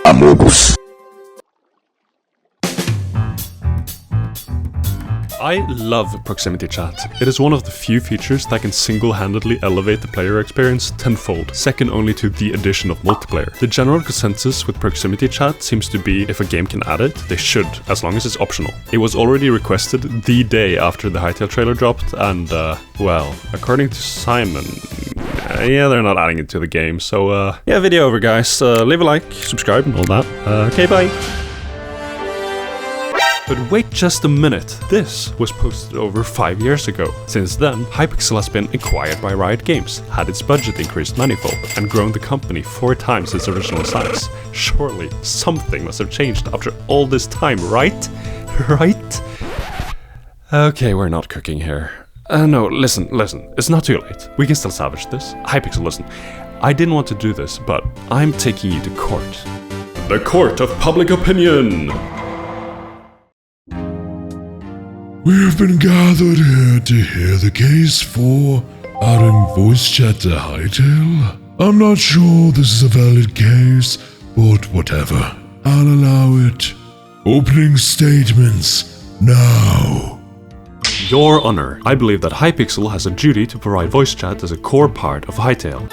Amogus. I love proximity chat. It is one of the few features that can single-handedly elevate the player experience tenfold, second only to the addition of multiplayer. The general consensus with proximity chat seems to be if a game can add it, they should, as long as it's optional. It was already requested the day after the Hytale trailer dropped, and well, according to Simon, yeah, they're not adding it to the game, so yeah, video over guys. Leave a like, subscribe and all that. Okay, bye. But wait just a minute, this was posted over 5 years ago. Since then, Hypixel has been acquired by Riot Games, had its budget increased manifold, and grown the company 4 times its original size. Surely, something must have changed after all this time, right? Right? Okay, we're not cooking here. No, listen, it's not too late. We can still salvage this. Hypixel, listen. I didn't want to do this, but I'm taking you to court. The Court of Public Opinion! We have been gathered here to hear the case for adding voice chat to Hytale. I'm not sure this is a valid case, but whatever. I'll allow it. Opening statements now. Your Honor, I believe that Hypixel has a duty to provide voice chat as a core part of Hytale.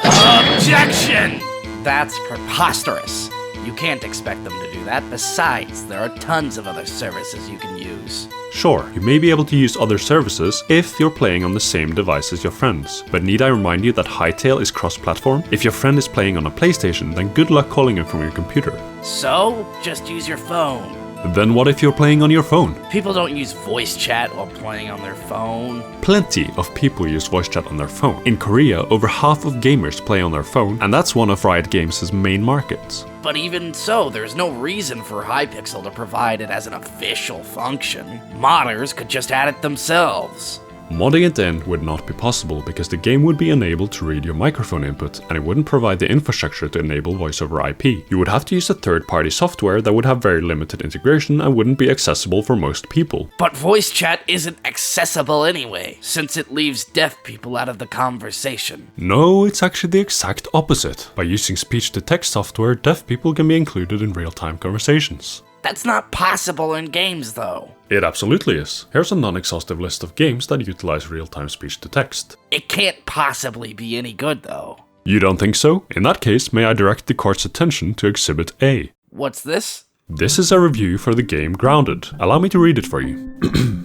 Objection! That's preposterous. You can't expect them to do that. Besides, there are tons of other services you can use. Sure, you may be able to use other services if you're playing on the same device as your friends. But need I remind you that Hytale is cross-platform? If your friend is playing on a PlayStation, then good luck calling him from your computer. So, just use your phone. Then what if you're playing on your phone? People don't use voice chat while playing on their phone. Plenty of people use voice chat on their phone. In Korea, over half of gamers play on their phone, and that's one of Riot Games' main markets. But even so, there's no reason for Hypixel to provide it as an official function. Modders could just add it themselves. Modding it in would not be possible because the game would be unable to read your microphone input and it wouldn't provide the infrastructure to enable voice over IP. You would have to use a third-party software that would have very limited integration and wouldn't be accessible for most people. But voice chat isn't accessible anyway, since it leaves deaf people out of the conversation. No, it's actually the exact opposite. By using speech-to-text software, deaf people can be included in real-time conversations. That's not possible in games, though. It absolutely is. Here's a non-exhaustive list of games that utilize real-time speech-to-text. It can't possibly be any good, though. You don't think so? In that case, may I direct the court's attention to Exhibit A. What's this? This is a review for the game Grounded. Allow me to read it for you.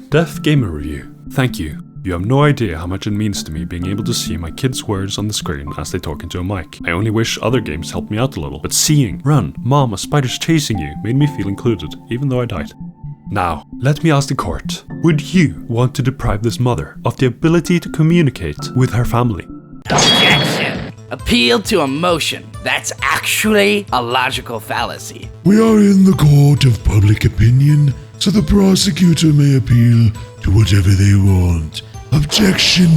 Deaf Gamer Review. Thank you. You have no idea how much it means to me being able to see my kids' words on the screen as they talk into a mic. I only wish other games helped me out a little, but seeing, run, mom, a spider's chasing you made me feel included, even though I died. Now, let me ask the court, would you want to deprive this mother of the ability to communicate with her family? Objection! Appeal to emotion. That's actually a logical fallacy. We are in the court of public opinion, so the prosecutor may appeal to whatever they want. Objection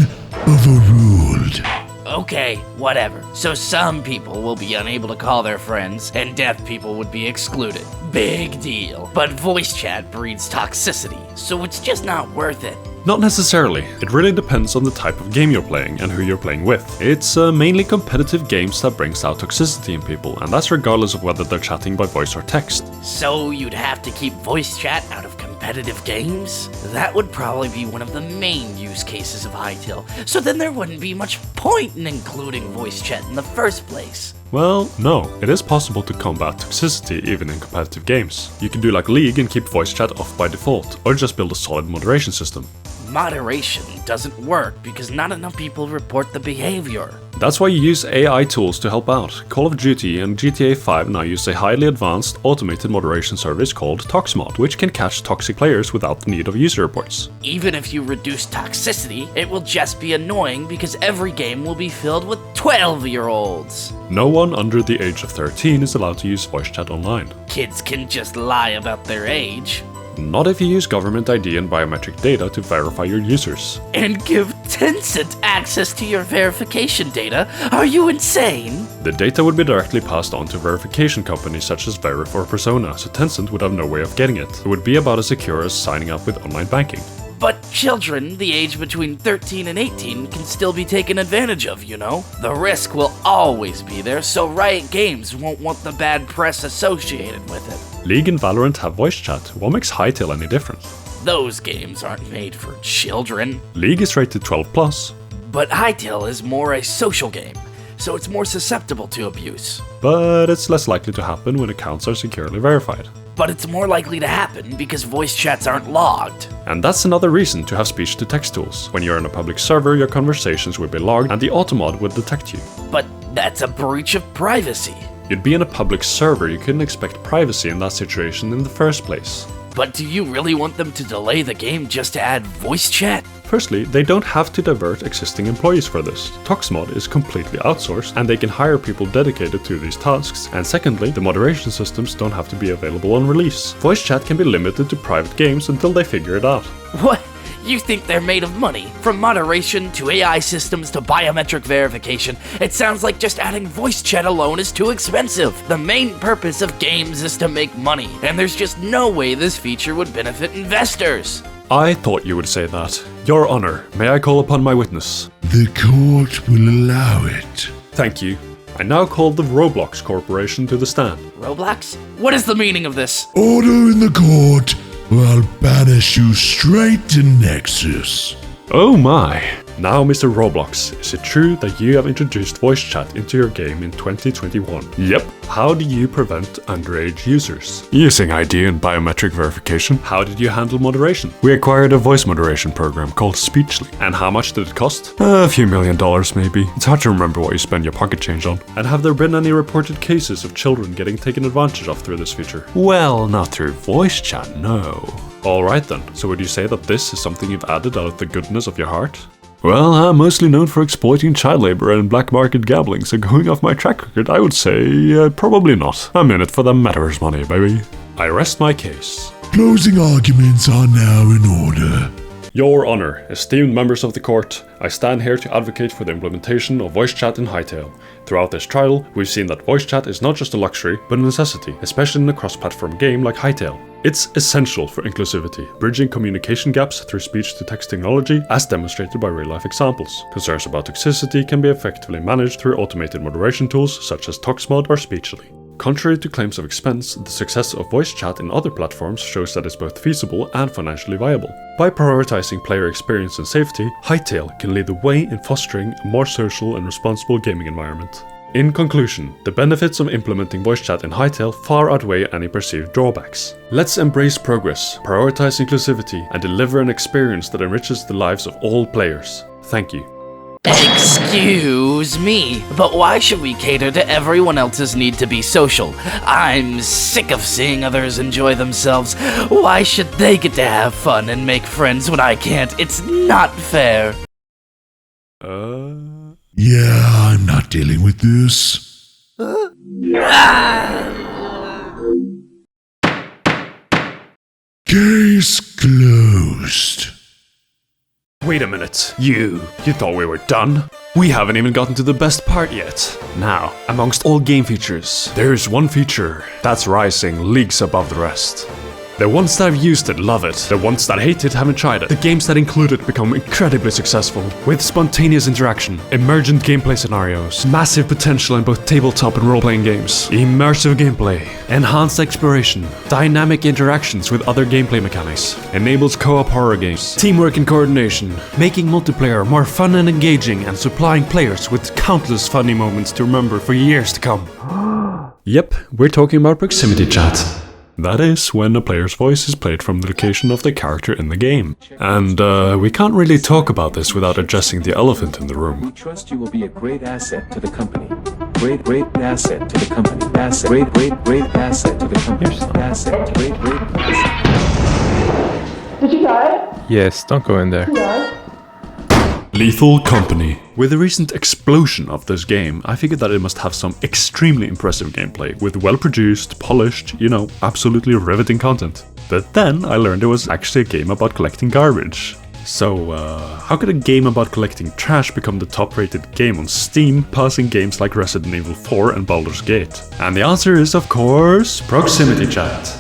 overruled. Okay, whatever. So some people will be unable to call their friends, and deaf people would be excluded. Big deal. But voice chat breeds toxicity, so it's just not worth it. Not necessarily. It really depends on the type of game you're playing and who you're playing with. It's mainly competitive games that brings out toxicity in people, and that's regardless of whether they're chatting by voice or text. So you'd have to keep voice chat out of competitive games? That would probably be one of the main use cases of Hytale, so then there wouldn't be much point in including voice chat in the first place. Well, no. It is possible to combat toxicity even in competitive games. You can do like League and keep voice chat off by default, or just build a solid moderation system. Moderation doesn't work because not enough people report the behavior. That's why you use AI tools to help out. Call of Duty and GTA 5 now use a highly advanced automated moderation service called ToxMod, which can catch toxic players without the need of user reports. Even if you reduce toxicity, it will just be annoying because every game will be filled with 12-year-olds. No one under the age of 13 is allowed to use voice chat online. Kids can just lie about their age. Not if you use government ID and biometric data to verify your users. And give Tencent access to your verification data? Are you insane? The data would be directly passed on to verification companies such as Verif or Persona, so Tencent would have no way of getting it. It would be about as secure as signing up with online banking. But children, the age between 13 and 18, can still be taken advantage of, you know? The risk will always be there, so Riot Games won't want the bad press associated with it. League and Valorant have voice chat. What makes Hytale any different? Those games aren't made for children. League is rated 12+. But Hytale is more a social game, so it's more susceptible to abuse. But it's less likely to happen when accounts are securely verified. But it's more likely to happen because voice chats aren't logged. And that's another reason to have speech-to-text tools. When you're in a public server, your conversations will be logged and the automod would detect you. But that's a breach of privacy. You'd be in a public server, you couldn't expect privacy in that situation in the first place. But do you really want them to delay the game just to add voice chat? Firstly, they don't have to divert existing employees for this. Toxmod is completely outsourced and they can hire people dedicated to these tasks. And secondly, the moderation systems don't have to be available on release. Voice chat can be limited to private games until they figure it out. What? You think they're made of money? From moderation to AI systems to biometric verification, it sounds like just adding voice chat alone is too expensive. The main purpose of games is to make money, and there's just no way this feature would benefit investors. I thought you would say that. Your Honor, may I call upon my witness? The court will allow it. Thank you. I now call the Roblox Corporation to the stand. Roblox? What is the meaning of this? Order in the court, or I'll banish you straight to Nexus. Oh my! Now, Mr. Roblox, is it true that you have introduced voice chat into your game in 2021? Yep. How do you prevent underage users? Using ID and biometric verification. How did you handle moderation? We acquired a voice moderation program called Speechly. And how much did it cost? A few $1,000,000 maybe. It's hard to remember what you spend your pocket change on. And have there been any reported cases of children getting taken advantage of through this feature? Well, not through voice chat, no. Alright then, so would you say that this is something you've added out of the goodness of your heart? Well, I'm mostly known for exploiting child labor and black market gambling, so going off my track record, I would say probably not. I'm in it for the Metaverse money, baby. I rest my case. Closing arguments are now in order. Your Honor, esteemed members of the court, I stand here to advocate for the implementation of voice chat in Hytale. Throughout this trial, we've seen that voice chat is not just a luxury, but a necessity, especially in a cross-platform game like Hytale. It's essential for inclusivity, bridging communication gaps through speech-to-text technology, as demonstrated by real-life examples. Concerns about toxicity can be effectively managed through automated moderation tools such as Toxmod or Speechly. Contrary to claims of expense, the success of voice chat in other platforms shows that it's both feasible and financially viable. By prioritizing player experience and safety, Hytale can lead the way in fostering a more social and responsible gaming environment. In conclusion, the benefits of implementing voice chat in Hytale far outweigh any perceived drawbacks. Let's embrace progress, prioritize inclusivity, and deliver an experience that enriches the lives of all players. Thank you. Excuse me, but why should we cater to everyone else's need to be social? I'm sick of seeing others enjoy themselves. Why should they get to have fun and make friends when I can't? It's not fair. Yeah, I'm not dealing with this. Case closed. Wait a minute. You thought we were done? We haven't even gotten to the best part yet. Now, amongst all game features, there's one feature that's rising leagues above the rest. The ones that have used it love it. The ones that hate it haven't tried it. The games that include it become incredibly successful, with spontaneous interaction, emergent gameplay scenarios, massive potential in both tabletop and role-playing games, immersive gameplay, enhanced exploration, dynamic interactions with other gameplay mechanics, enables co-op horror games, teamwork and coordination, making multiplayer more fun and engaging, and supplying players with countless funny moments to remember for years to come. Yep, we're talking about proximity chat. That is, when a player's voice is played from the location of the character in the game. And we can't really talk about this without addressing the elephant in the room. We trust you will be a great asset to the company. Great asset to the company. Asset. Great asset to the company. Asset. Great asset. Did you die? Yes, don't go in there. Hythal Company. With the recent explosion of this game, I figured that it must have some extremely impressive gameplay, with well-produced, polished, absolutely riveting content. But then I learned it was actually a game about collecting garbage. So, how could a game about collecting trash become the top-rated game on Steam, passing games like Resident Evil 4 and Baldur's Gate? And the answer is, of course, proximity chat.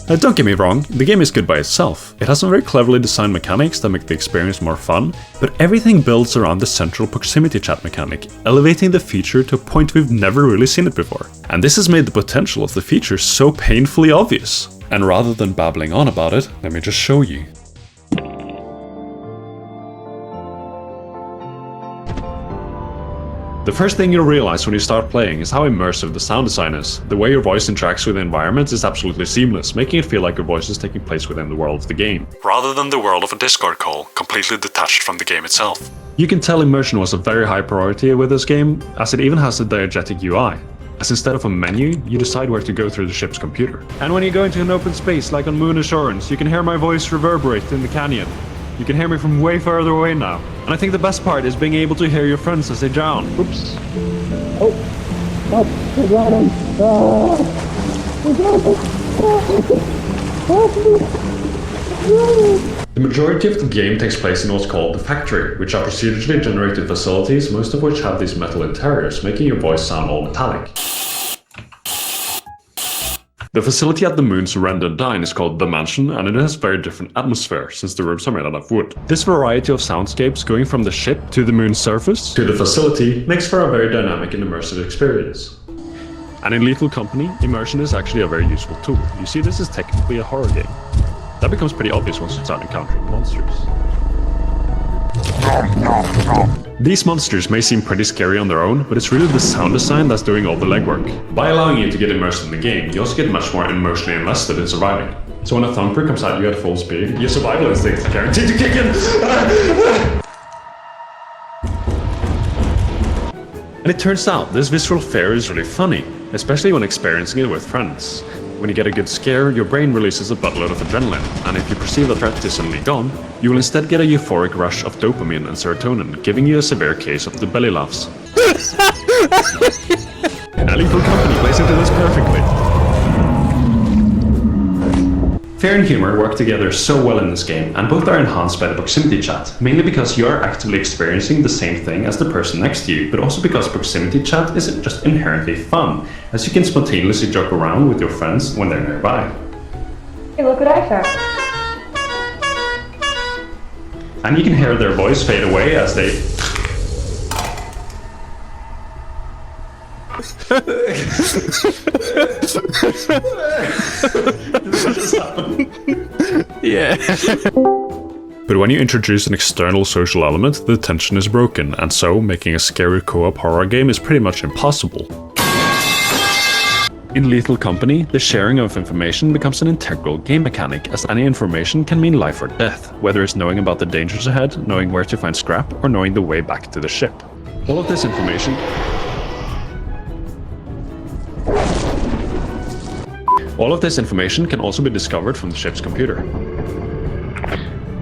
Don't get me wrong, the game is good by itself. It has some very cleverly designed mechanics that make the experience more fun, but everything builds around the central proximity chat mechanic, elevating the feature to a point we've never really seen it before. And this has made the potential of the feature so painfully obvious. And rather than babbling on about it, let me just show you. The first thing you'll realize when you start playing is how immersive the sound design is. The way your voice interacts with the environment is absolutely seamless, making it feel like your voice is taking place within the world of the game, rather than the world of a Discord call, completely detached from the game itself. You can tell immersion was a very high priority with this game, as it even has a diegetic UI. As instead of a menu, you decide where to go through the ship's computer. And when you go into an open space like on Moon Assurance, you can hear my voice reverberate in the canyon. You can hear me from way further away now. And I think the best part is being able to hear your friends as they drown. Oops. They're drowning. The majority of the game takes place in what's called the factory, which are procedurally generated facilities, most of which have these metal interiors, making your voice sound all metallic. The facility at the moon's rendered dine is called The Mansion, and it has very different atmosphere, since the rooms are made out of wood. This variety of soundscapes going from the ship to the moon's surface to the facility makes for a very dynamic and immersive experience. And in Lethal Company, immersion is actually a very useful tool. You see, this is technically a horror game. That becomes pretty obvious once you start encountering monsters. These monsters may seem pretty scary on their own, but it's really the sound design that's doing all the legwork. By allowing you to get immersed in the game, you also get much more emotionally invested in surviving. So when a thumper comes at you at full speed, your survival instinct is guaranteed to kick in! And it turns out, this visceral fear is really funny, especially when experiencing it with friends. When you get a good scare, your brain releases a buttload of adrenaline, and if you perceive the threat is suddenly gone, you will instead get a euphoric rush of dopamine and serotonin, giving you a severe case of the belly laughs. And Lethal Company plays into this perfectly. Fear and humor work together so well in this game, and both are enhanced by the proximity chat, mainly because you are actively experiencing the same thing as the person next to you, but also because proximity chat isn't just inherently fun, as you can spontaneously joke around with your friends when they're nearby. Hey, look what I found. And you can hear their voice fade away as they... Yeah. But when you introduce an external social element, the tension is broken, and so making a scary co-op horror game is pretty much impossible. In Lethal Company, the sharing of information becomes an integral game mechanic, as any information can mean life or death, whether it's knowing about the dangers ahead, knowing where to find scrap, or knowing the way back to the ship. All of this information can also be discovered from the ship's computer.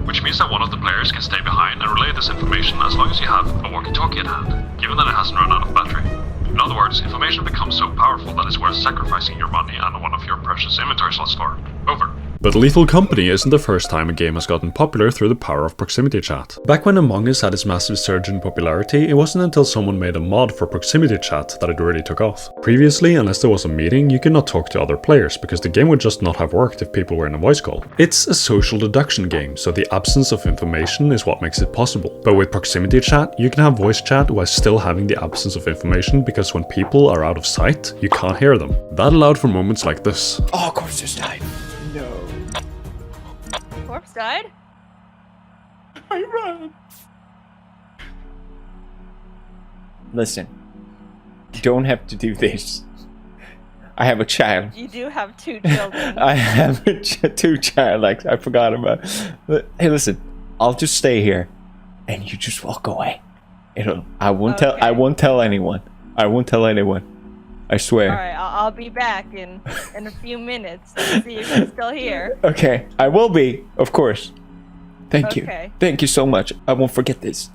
Which means that one of the players can stay behind and relay this information as long as you have a walkie-talkie at hand, given that it hasn't run out of battery. In other words, information becomes so powerful that it's worth sacrificing your money and one of your precious inventory slots for. Over. But Lethal Company isn't the first time a game has gotten popular through the power of proximity chat. Back when Amogus had its massive surge in popularity, it wasn't until someone made a mod for proximity chat that it really took off. Previously, unless there was a meeting, you could not talk to other players, because the game would just not have worked if people were in a voice call. It's a social deduction game, so the absence of information is what makes it possible. But with proximity chat, you can have voice chat while still having the absence of information, because when people are out of sight, you can't hear them. That allowed for moments like this. Oh, corpse just died. No. Corpse died? I ran. Listen, you don't have to do this. I have a child. You do have two children. I have two child. Like I forgot about. But, hey, listen, I'll just stay here, and you just walk away. I won't tell. I won't tell anyone. I won't tell anyone. I swear. All right, I'll be back in a few minutes to see if you're still here. Okay, I will be, of course. Thank you. Okay. Thank you so much. I won't forget this.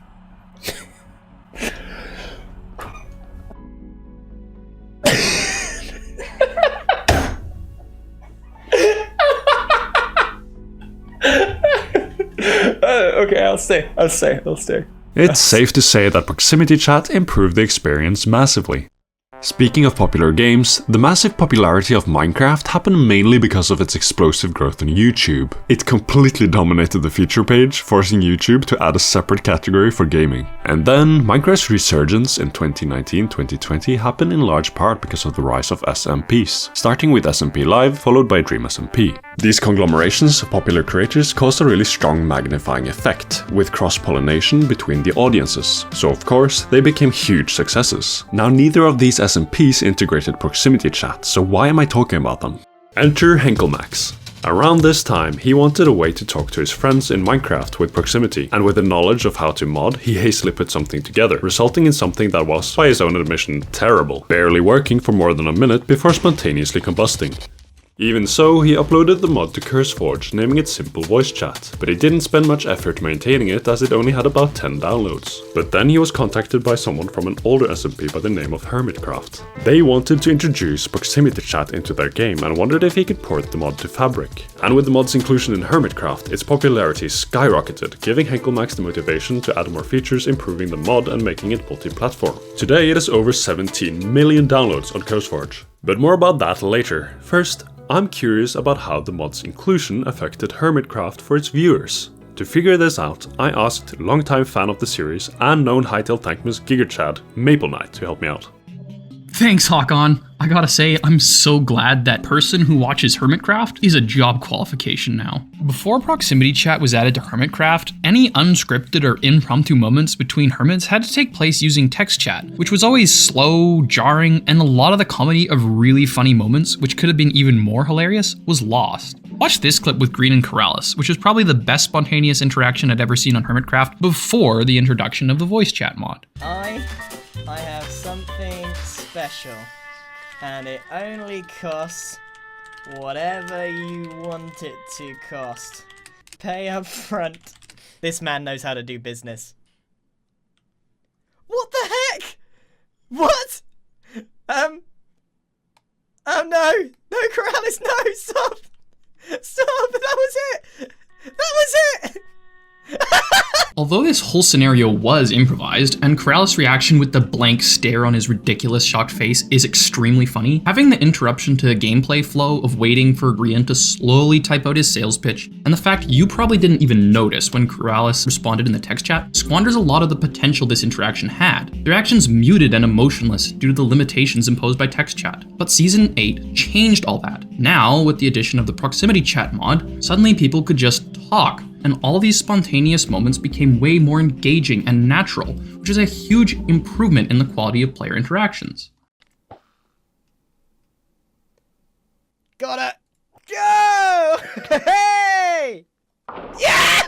Okay, I'll stay. I'll stay. It's safe to say that proximity chat improved the experience massively. Speaking of popular games, the massive popularity of Minecraft happened mainly because of its explosive growth on YouTube. It completely dominated the feature page, forcing YouTube to add a separate category for gaming. And then, Minecraft's resurgence in 2019-2020 happened in large part because of the rise of SMPs, starting with SMP Live, followed by Dream SMP. These conglomerations of popular creators caused a really strong magnifying effect, with cross-pollination between the audiences, so of course, they became huge successes. Now neither of these SMPs integrated proximity chat, so why am I talking about them? Enter Henkelmax. Around this time, he wanted a way to talk to his friends in Minecraft with proximity, and with the knowledge of how to mod, he hastily put something together, resulting in something that was, by his own admission, terrible, barely working for more than a minute before spontaneously combusting. Even so, he uploaded the mod to CurseForge, naming it Simple Voice Chat, but he didn't spend much effort maintaining it as it only had about 10 downloads. But then he was contacted by someone from an older SMP by the name of Hermitcraft. They wanted to introduce proximity chat into their game and wondered if he could port the mod to Fabric. And with the mod's inclusion in Hermitcraft, its popularity skyrocketed, giving Henkelmax the motivation to add more features, improving the mod and making it multi-platform. Today it has over 17 million downloads on CurseForge. But more about that later. First, I'm curious about how the mod's inclusion affected Hermitcraft for its viewers. To figure this out, I asked longtime fan of the series and known Hythal Thankmas GigaChad, MapleKnight, to help me out. Thanks, Hakon. I gotta say, I'm so glad that person who watches Hermitcraft is a job qualification now. Before proximity chat was added to Hermitcraft, any unscripted or impromptu moments between hermits had to take place using text chat, which was always slow, jarring, and a lot of the comedy of really funny moments, which could have been even more hilarious, was lost. Watch this clip with Green and Corrales, which is probably the best spontaneous interaction I'd ever seen on Hermitcraft before the introduction of the voice chat mod. I have something special, and it only costs whatever you want it to cost. Pay up front. This man knows how to do business. What the heck? What? Oh no, Corrales, no, stop, that was it. Although this whole scenario was improvised, and Corrales' reaction with the blank stare on his ridiculous shocked face is extremely funny, having the interruption to the gameplay flow of waiting for Grian to slowly type out his sales pitch, and the fact you probably didn't even notice when Corrales responded in the text chat, squanders a lot of the potential this interaction had. Their actions muted and emotionless due to the limitations imposed by text chat. But Season 8 changed all that. Now, with the addition of the proximity chat mod, suddenly people could just talk, and all these spontaneous moments became way more engaging and natural, which is a huge improvement in the quality of player interactions. Gotta go! Hey! Yeah!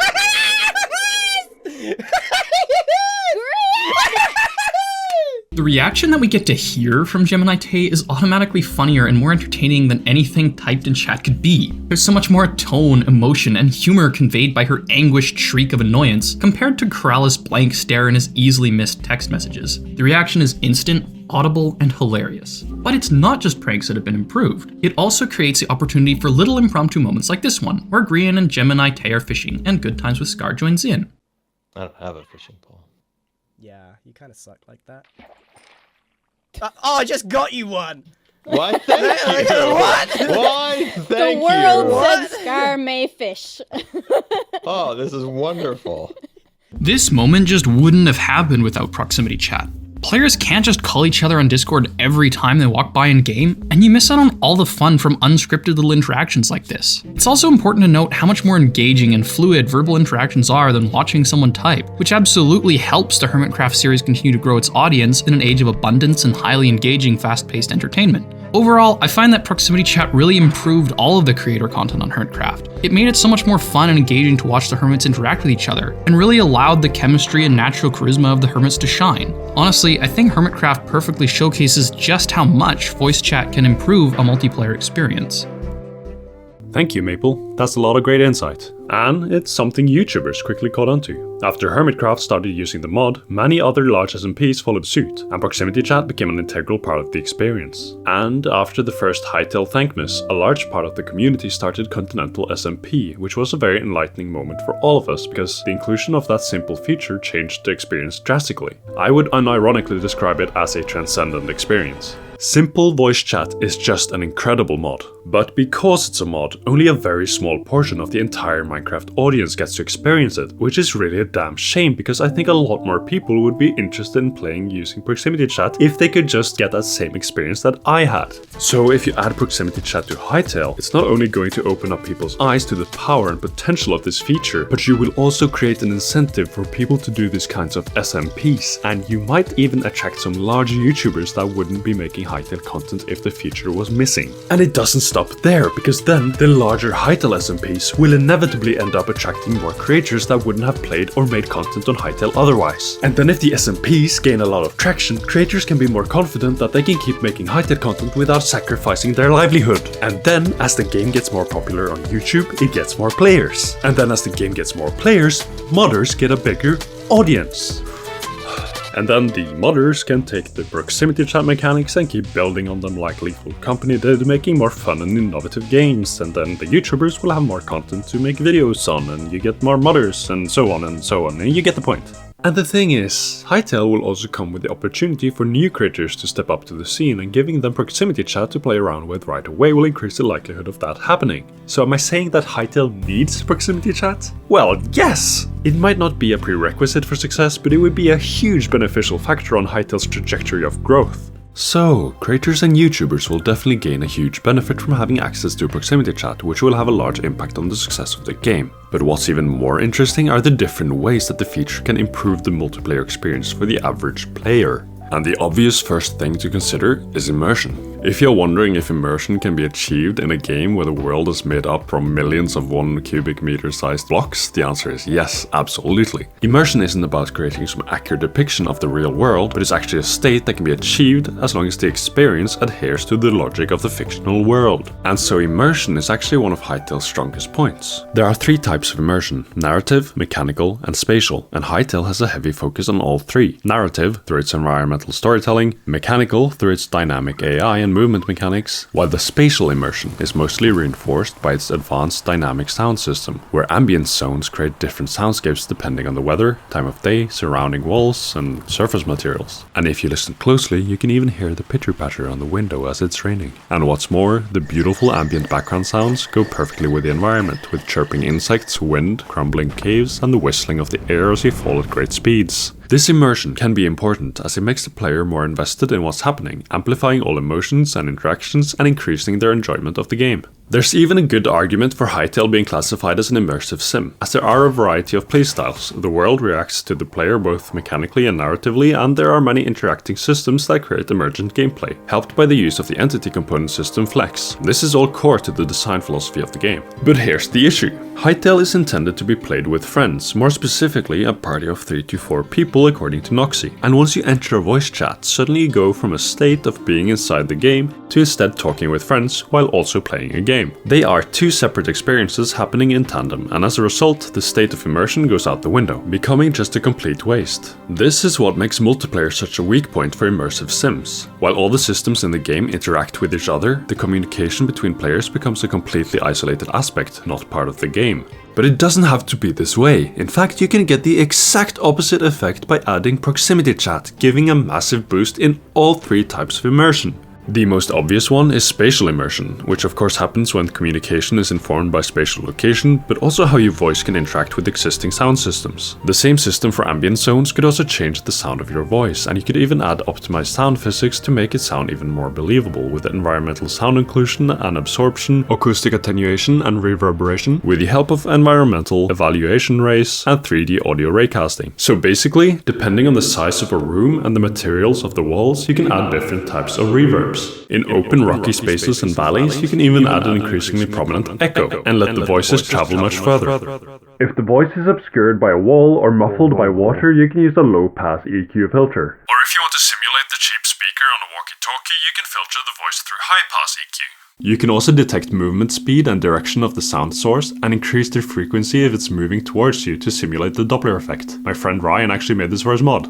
The reaction that we get to hear from Gemini Tay is automatically funnier and more entertaining than anything typed in chat could be. There's so much more tone, emotion, and humor conveyed by her anguished shriek of annoyance compared to Corrales' blank stare and his easily missed text messages. The reaction is instant, audible, and hilarious. But it's not just pranks that have been improved. It also creates the opportunity for little impromptu moments like this one, where Grian and Gemini Tay are fishing and Good Times with Scar joins in. I don't have a fishing pole. Yeah, you kind of suck like that. I just got you one! Why, thank you! What? Why, thank you! The world said Scar may fish. Oh, this is wonderful. This moment just wouldn't have happened without proximity chat. Players can't just call each other on Discord every time they walk by in game, and you miss out on all the fun from unscripted little interactions like this. It's also important to note how much more engaging and fluid verbal interactions are than watching someone type, which absolutely helps the Hermitcraft series continue to grow its audience in an age of abundance and highly engaging fast-paced entertainment. Overall, I find that proximity chat really improved all of the creator content on Hermitcraft. It made it so much more fun and engaging to watch the hermits interact with each other, and really allowed the chemistry and natural charisma of the hermits to shine. Honestly, I think Hermitcraft perfectly showcases just how much voice chat can improve a multiplayer experience. Thank you, Maple. That's a lot of great insight. And it's something YouTubers quickly caught on to. After Hermitcraft started using the mod, many other large SMPs followed suit, and proximity chat became an integral part of the experience. And after the first Hytale Thankmas, a large part of the community started Continental SMP, which was a very enlightening moment for all of us because the inclusion of that simple feature changed the experience drastically. I would unironically describe it as a transcendent experience. Simple voice chat is just an incredible mod, but because it's a mod, only a very small portion of the entire Minecraft audience gets to experience it, which is really a damn shame because I think a lot more people would be interested in playing using proximity chat if they could just get that same experience that I had. So if you add proximity chat to Hytale, it's not only going to open up people's eyes to the power and potential of this feature, but you will also create an incentive for people to do these kinds of SMPs, and you might even attract some large YouTubers that wouldn't be making Hytale content if the feature was missing. And it doesn't stop there, because then the larger Hytale SMPs will inevitably end up attracting more creators that wouldn't have played or made content on Hytale otherwise. And then if the SMPs gain a lot of traction, creators can be more confident that they can keep making Hytale content without sacrificing their livelihood. And then as the game gets more popular on YouTube, it gets more players. And then as the game gets more players, modders get a bigger audience. And then the modders can take the proximity chat mechanics and keep building on them like Lethal Company did, making more fun and innovative games, and then the YouTubers will have more content to make videos on, and you get more modders, and so on, and you get the point. And the thing is, Hytale will also come with the opportunity for new creators to step up to the scene, and giving them proximity chat to play around with right away will increase the likelihood of that happening. So am I saying that Hytale needs proximity chat? Well, yes! It might not be a prerequisite for success, but it would be a huge beneficial factor on Hytale's trajectory of growth. So, creators and YouTubers will definitely gain a huge benefit from having access to proximity chat, which will have a large impact on the success of the game. But what's even more interesting are the different ways that the feature can improve the multiplayer experience for the average player. And the obvious first thing to consider is immersion. If you're wondering if immersion can be achieved in a game where the world is made up from millions of 1 cubic meter sized blocks, the answer is yes, absolutely. Immersion isn't about creating some accurate depiction of the real world, but it's actually a state that can be achieved as long as the experience adheres to the logic of the fictional world. And so immersion is actually one of Hytale's strongest points. There are 3 types of immersion: narrative, mechanical, and spatial, and Hytale has a heavy focus on all 3. Narrative through its environmental storytelling, mechanical through its dynamic AI and movement mechanics, while the spatial immersion is mostly reinforced by its advanced dynamic sound system, where ambient zones create different soundscapes depending on the weather, time of day, surrounding walls, and surface materials. And if you listen closely, you can even hear the pitter-patter on the window as it's raining. And what's more, the beautiful ambient background sounds go perfectly with the environment, with chirping insects, wind, crumbling caves, and the whistling of the air as you fall at great speeds. This immersion can be important as it makes the player more invested in what's happening, amplifying all emotions and interactions and increasing their enjoyment of the game. There's even a good argument for Hytale being classified as an immersive sim, as there are a variety of playstyles. The world reacts to the player both mechanically and narratively, and there are many interacting systems that create emergent gameplay, helped by the use of the entity component system Flex. This is all core to the design philosophy of the game. But here's the issue. Hytale is intended to be played with friends, more specifically a party of 3 to 4 people according to Noxy. And once you enter a voice chat, suddenly you go from a state of being inside the game to instead talking with friends while also playing a game. They are 2 separate experiences happening in tandem, and as a result, the state of immersion goes out the window, becoming just a complete waste. This is what makes multiplayer such a weak point for immersive sims. While all the systems in the game interact with each other, the communication between players becomes a completely isolated aspect, not part of the game. But it doesn't have to be this way. In fact, you can get the exact opposite effect by adding proximity chat, giving a massive boost in all 3 types of immersion. The most obvious one is spatial immersion, which of course happens when communication is informed by spatial location, but also how your voice can interact with existing sound systems. The same system for ambient zones could also change the sound of your voice, and you could even add optimized sound physics to make it sound even more believable, with environmental sound inclusion and absorption, acoustic attenuation and reverberation, with the help of environmental evaluation rays and 3D audio raycasting. So basically, depending on the size of a room and the materials of the walls, you can add different types of reverbs. In open rocky spaces and valleys, you can even add an increasingly prominent echo and let the voices travel much further. If the voice is obscured by a wall or muffled by water, you can use a low-pass EQ filter. Or if you want to simulate the cheap speaker on a walkie-talkie, you can filter the voice through high-pass EQ. You can also detect movement speed and direction of the sound source and increase the frequency if it's moving towards you to simulate the Doppler effect. My friend Ryan actually made this for his mod.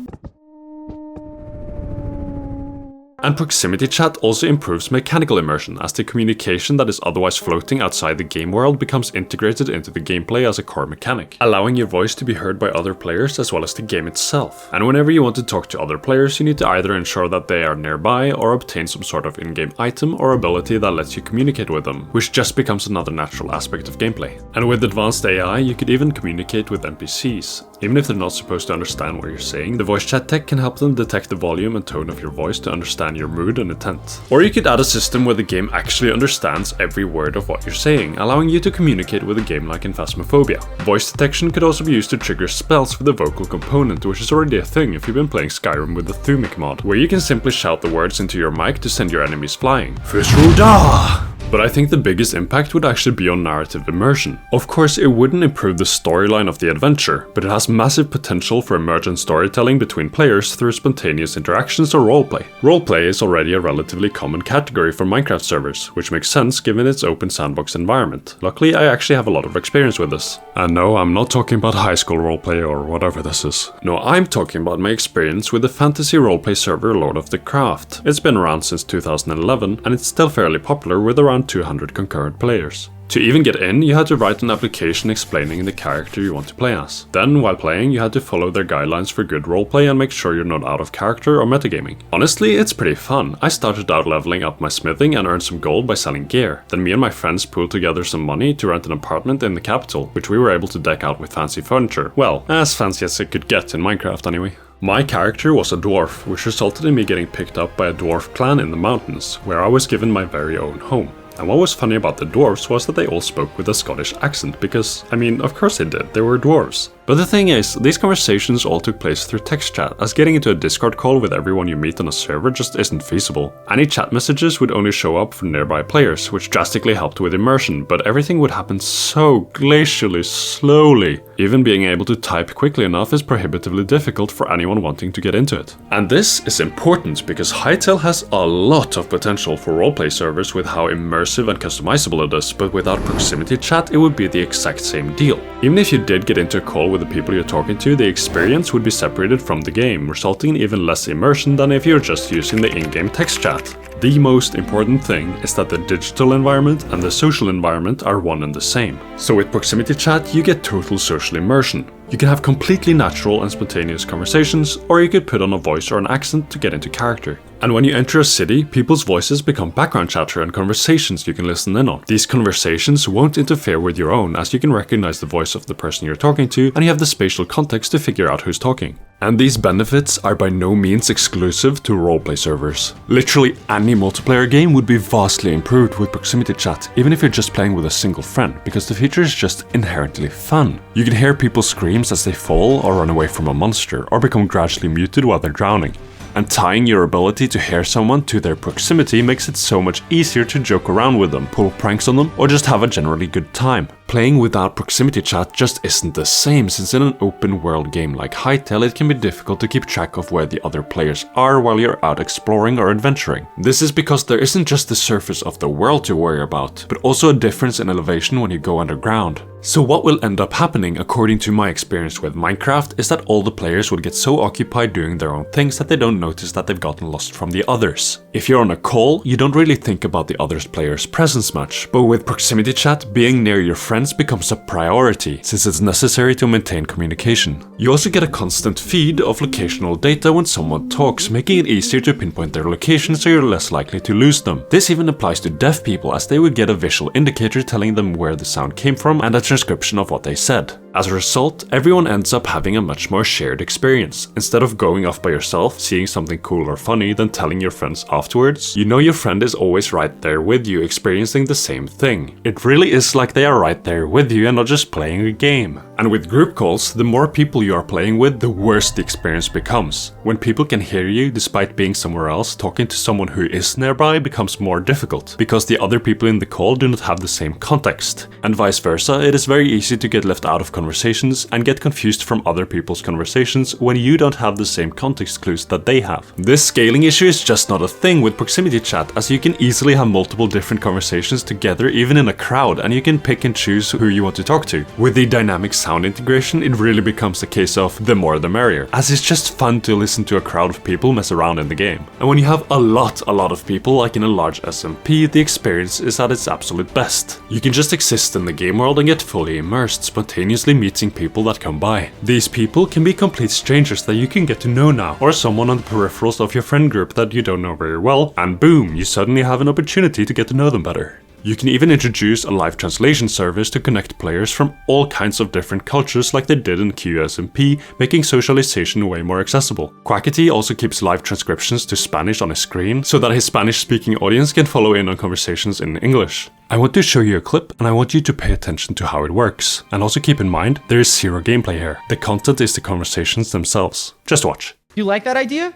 And proximity chat also improves mechanical immersion, as the communication that is otherwise floating outside the game world becomes integrated into the gameplay as a core mechanic, allowing your voice to be heard by other players as well as the game itself. And whenever you want to talk to other players, you need to either ensure that they are nearby or obtain some sort of in-game item or ability that lets you communicate with them, which just becomes another natural aspect of gameplay. And with advanced AI, you could even communicate with NPCs. Even if they're not supposed to understand what you're saying, the voice chat tech can help them detect the volume and tone of your voice to understand your mood and intent. Or you could add a system where the game actually understands every word of what you're saying, allowing you to communicate with the game like in Phasmophobia. Voice detection could also be used to trigger spells with a vocal component, which is already a thing if you've been playing Skyrim with the Thumic mod, where you can simply shout the words into your mic to send your enemies flying. Fusruda! But I think the biggest impact would actually be on narrative immersion. Of course, it wouldn't improve the storyline of the adventure, but it has massive potential for emergent storytelling between players through spontaneous interactions or roleplay. Roleplay is already a relatively common category for Minecraft servers, which makes sense given its open sandbox environment. Luckily, I actually have a lot of experience with this. And no, I'm not talking about high school roleplay or whatever this is. No, I'm talking about my experience with the fantasy roleplay server Lord of the Craft. It's been around since 2011, and it's still fairly popular with around 200 concurrent players. To even get in, you had to write an application explaining the character you want to play as. Then, while playing, you had to follow their guidelines for good roleplay and make sure you're not out of character or metagaming. Honestly, it's pretty fun. I started out leveling up my smithing and earned some gold by selling gear. Then me and my friends pooled together some money to rent an apartment in the capital, which we were able to deck out with fancy furniture. Well, as fancy as it could get in Minecraft anyway. My character was a dwarf, which resulted in me getting picked up by a dwarf clan in the mountains, where I was given my very own home. And what was funny about the dwarves was that they all spoke with a Scottish accent because, I mean, of course they did, they were dwarves. But the thing is, these conversations all took place through text chat, as getting into a Discord call with everyone you meet on a server just isn't feasible. Any chat messages would only show up for nearby players, which drastically helped with immersion, but everything would happen so glacially slowly. Even being able to type quickly enough is prohibitively difficult for anyone wanting to get into it. And this is important because Hytale has a lot of potential for roleplay servers with how immersive and customizable it is, but without proximity chat it would be the exact same deal. Even if you did get into a call with the people you're talking to, the experience would be separated from the game, resulting in even less immersion than if you're just using the in-game text chat. The most important thing is that the digital environment and the social environment are one and the same. So with proximity chat, you get total social immersion. You can have completely natural and spontaneous conversations, or you could put on a voice or an accent to get into character. And when you enter a city, people's voices become background chatter and conversations you can listen in on. These conversations won't interfere with your own, as you can recognize the voice of the person you're talking to, and you have the spatial context to figure out who's talking. And these benefits are by no means exclusive to roleplay servers. Literally any multiplayer game would be vastly improved with proximity chat, even if you're just playing with a single friend, because the feature is just inherently fun. You can hear people's screams as they fall or run away from a monster, or become gradually muted while they're drowning. And tying your ability to hear someone to their proximity makes it so much easier to joke around with them, pull pranks on them, or just have a generally good time. Playing without proximity chat just isn't the same, since in an open world game like Hytale it can be difficult to keep track of where the other players are while you're out exploring or adventuring. This is because there isn't just the surface of the world to worry about, but also a difference in elevation when you go underground. So what will end up happening, according to my experience with Minecraft, is that all the players will get so occupied doing their own things that they don't notice that they've gotten lost from the others. If you're on a call, you don't really think about the other player's presence much, but with proximity chat, being near your friends becomes a priority, since it's necessary to maintain communication. You also get a constant feed of locational data when someone talks, making it easier to pinpoint their location so you're less likely to lose them. This even applies to deaf people, as they would get a visual indicator telling them where the sound came from and a transcription of what they said. As a result, everyone ends up having a much more shared experience. Instead of going off by yourself, seeing something cool or funny, then telling your friends afterwards, you know your friend is always right there with you, experiencing the same thing. It really is like they are right there with you and not just playing a game. And with group calls, the more people you are playing with, the worse the experience becomes. When people can hear you despite being somewhere else, talking to someone who is nearby becomes more difficult, because the other people in the call do not have the same context. And vice versa, it is very easy to get left out of conversations and get confused from other people's conversations when you don't have the same context clues that they have. This scaling issue is just not a thing with proximity chat, as you can easily have multiple different conversations together even in a crowd, and you can pick and choose who you want to talk to. With the dynamic sound integration, it really becomes a case of the more the merrier, as it's just fun to listen to a crowd of people mess around in the game. And when you have a lot of people, like in a large SMP, the experience is at its absolute best. You can just exist in the game world and get fully immersed, spontaneously meeting people that come by. These people can be complete strangers that you can get to know now, or someone on the peripherals of your friend group that you don't know very well, and boom, you suddenly have an opportunity to get to know them better. You can even introduce a live translation service to connect players from all kinds of different cultures like they did in QSMP, making socialization way more accessible. Quackity also keeps live transcriptions to Spanish on his screen, so that his Spanish-speaking audience can follow in on conversations in English. I want to show you a clip, and I want you to pay attention to how it works. And also keep in mind, there is zero gameplay here. The content is the conversations themselves. Just watch. You like that idea?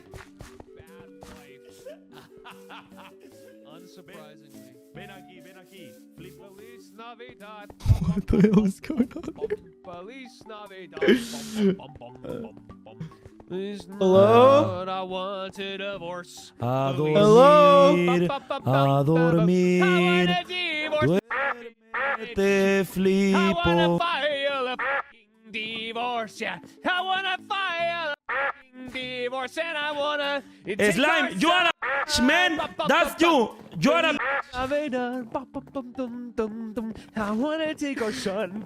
What the hell is going on here? Hello? I want a divorce. Hello? A dormir. Te flipo. I wanna file a divorce, yeah. I wanna file a divorce and I wanna... Slime, you are a man. That's you. You are a... I wanna take our son.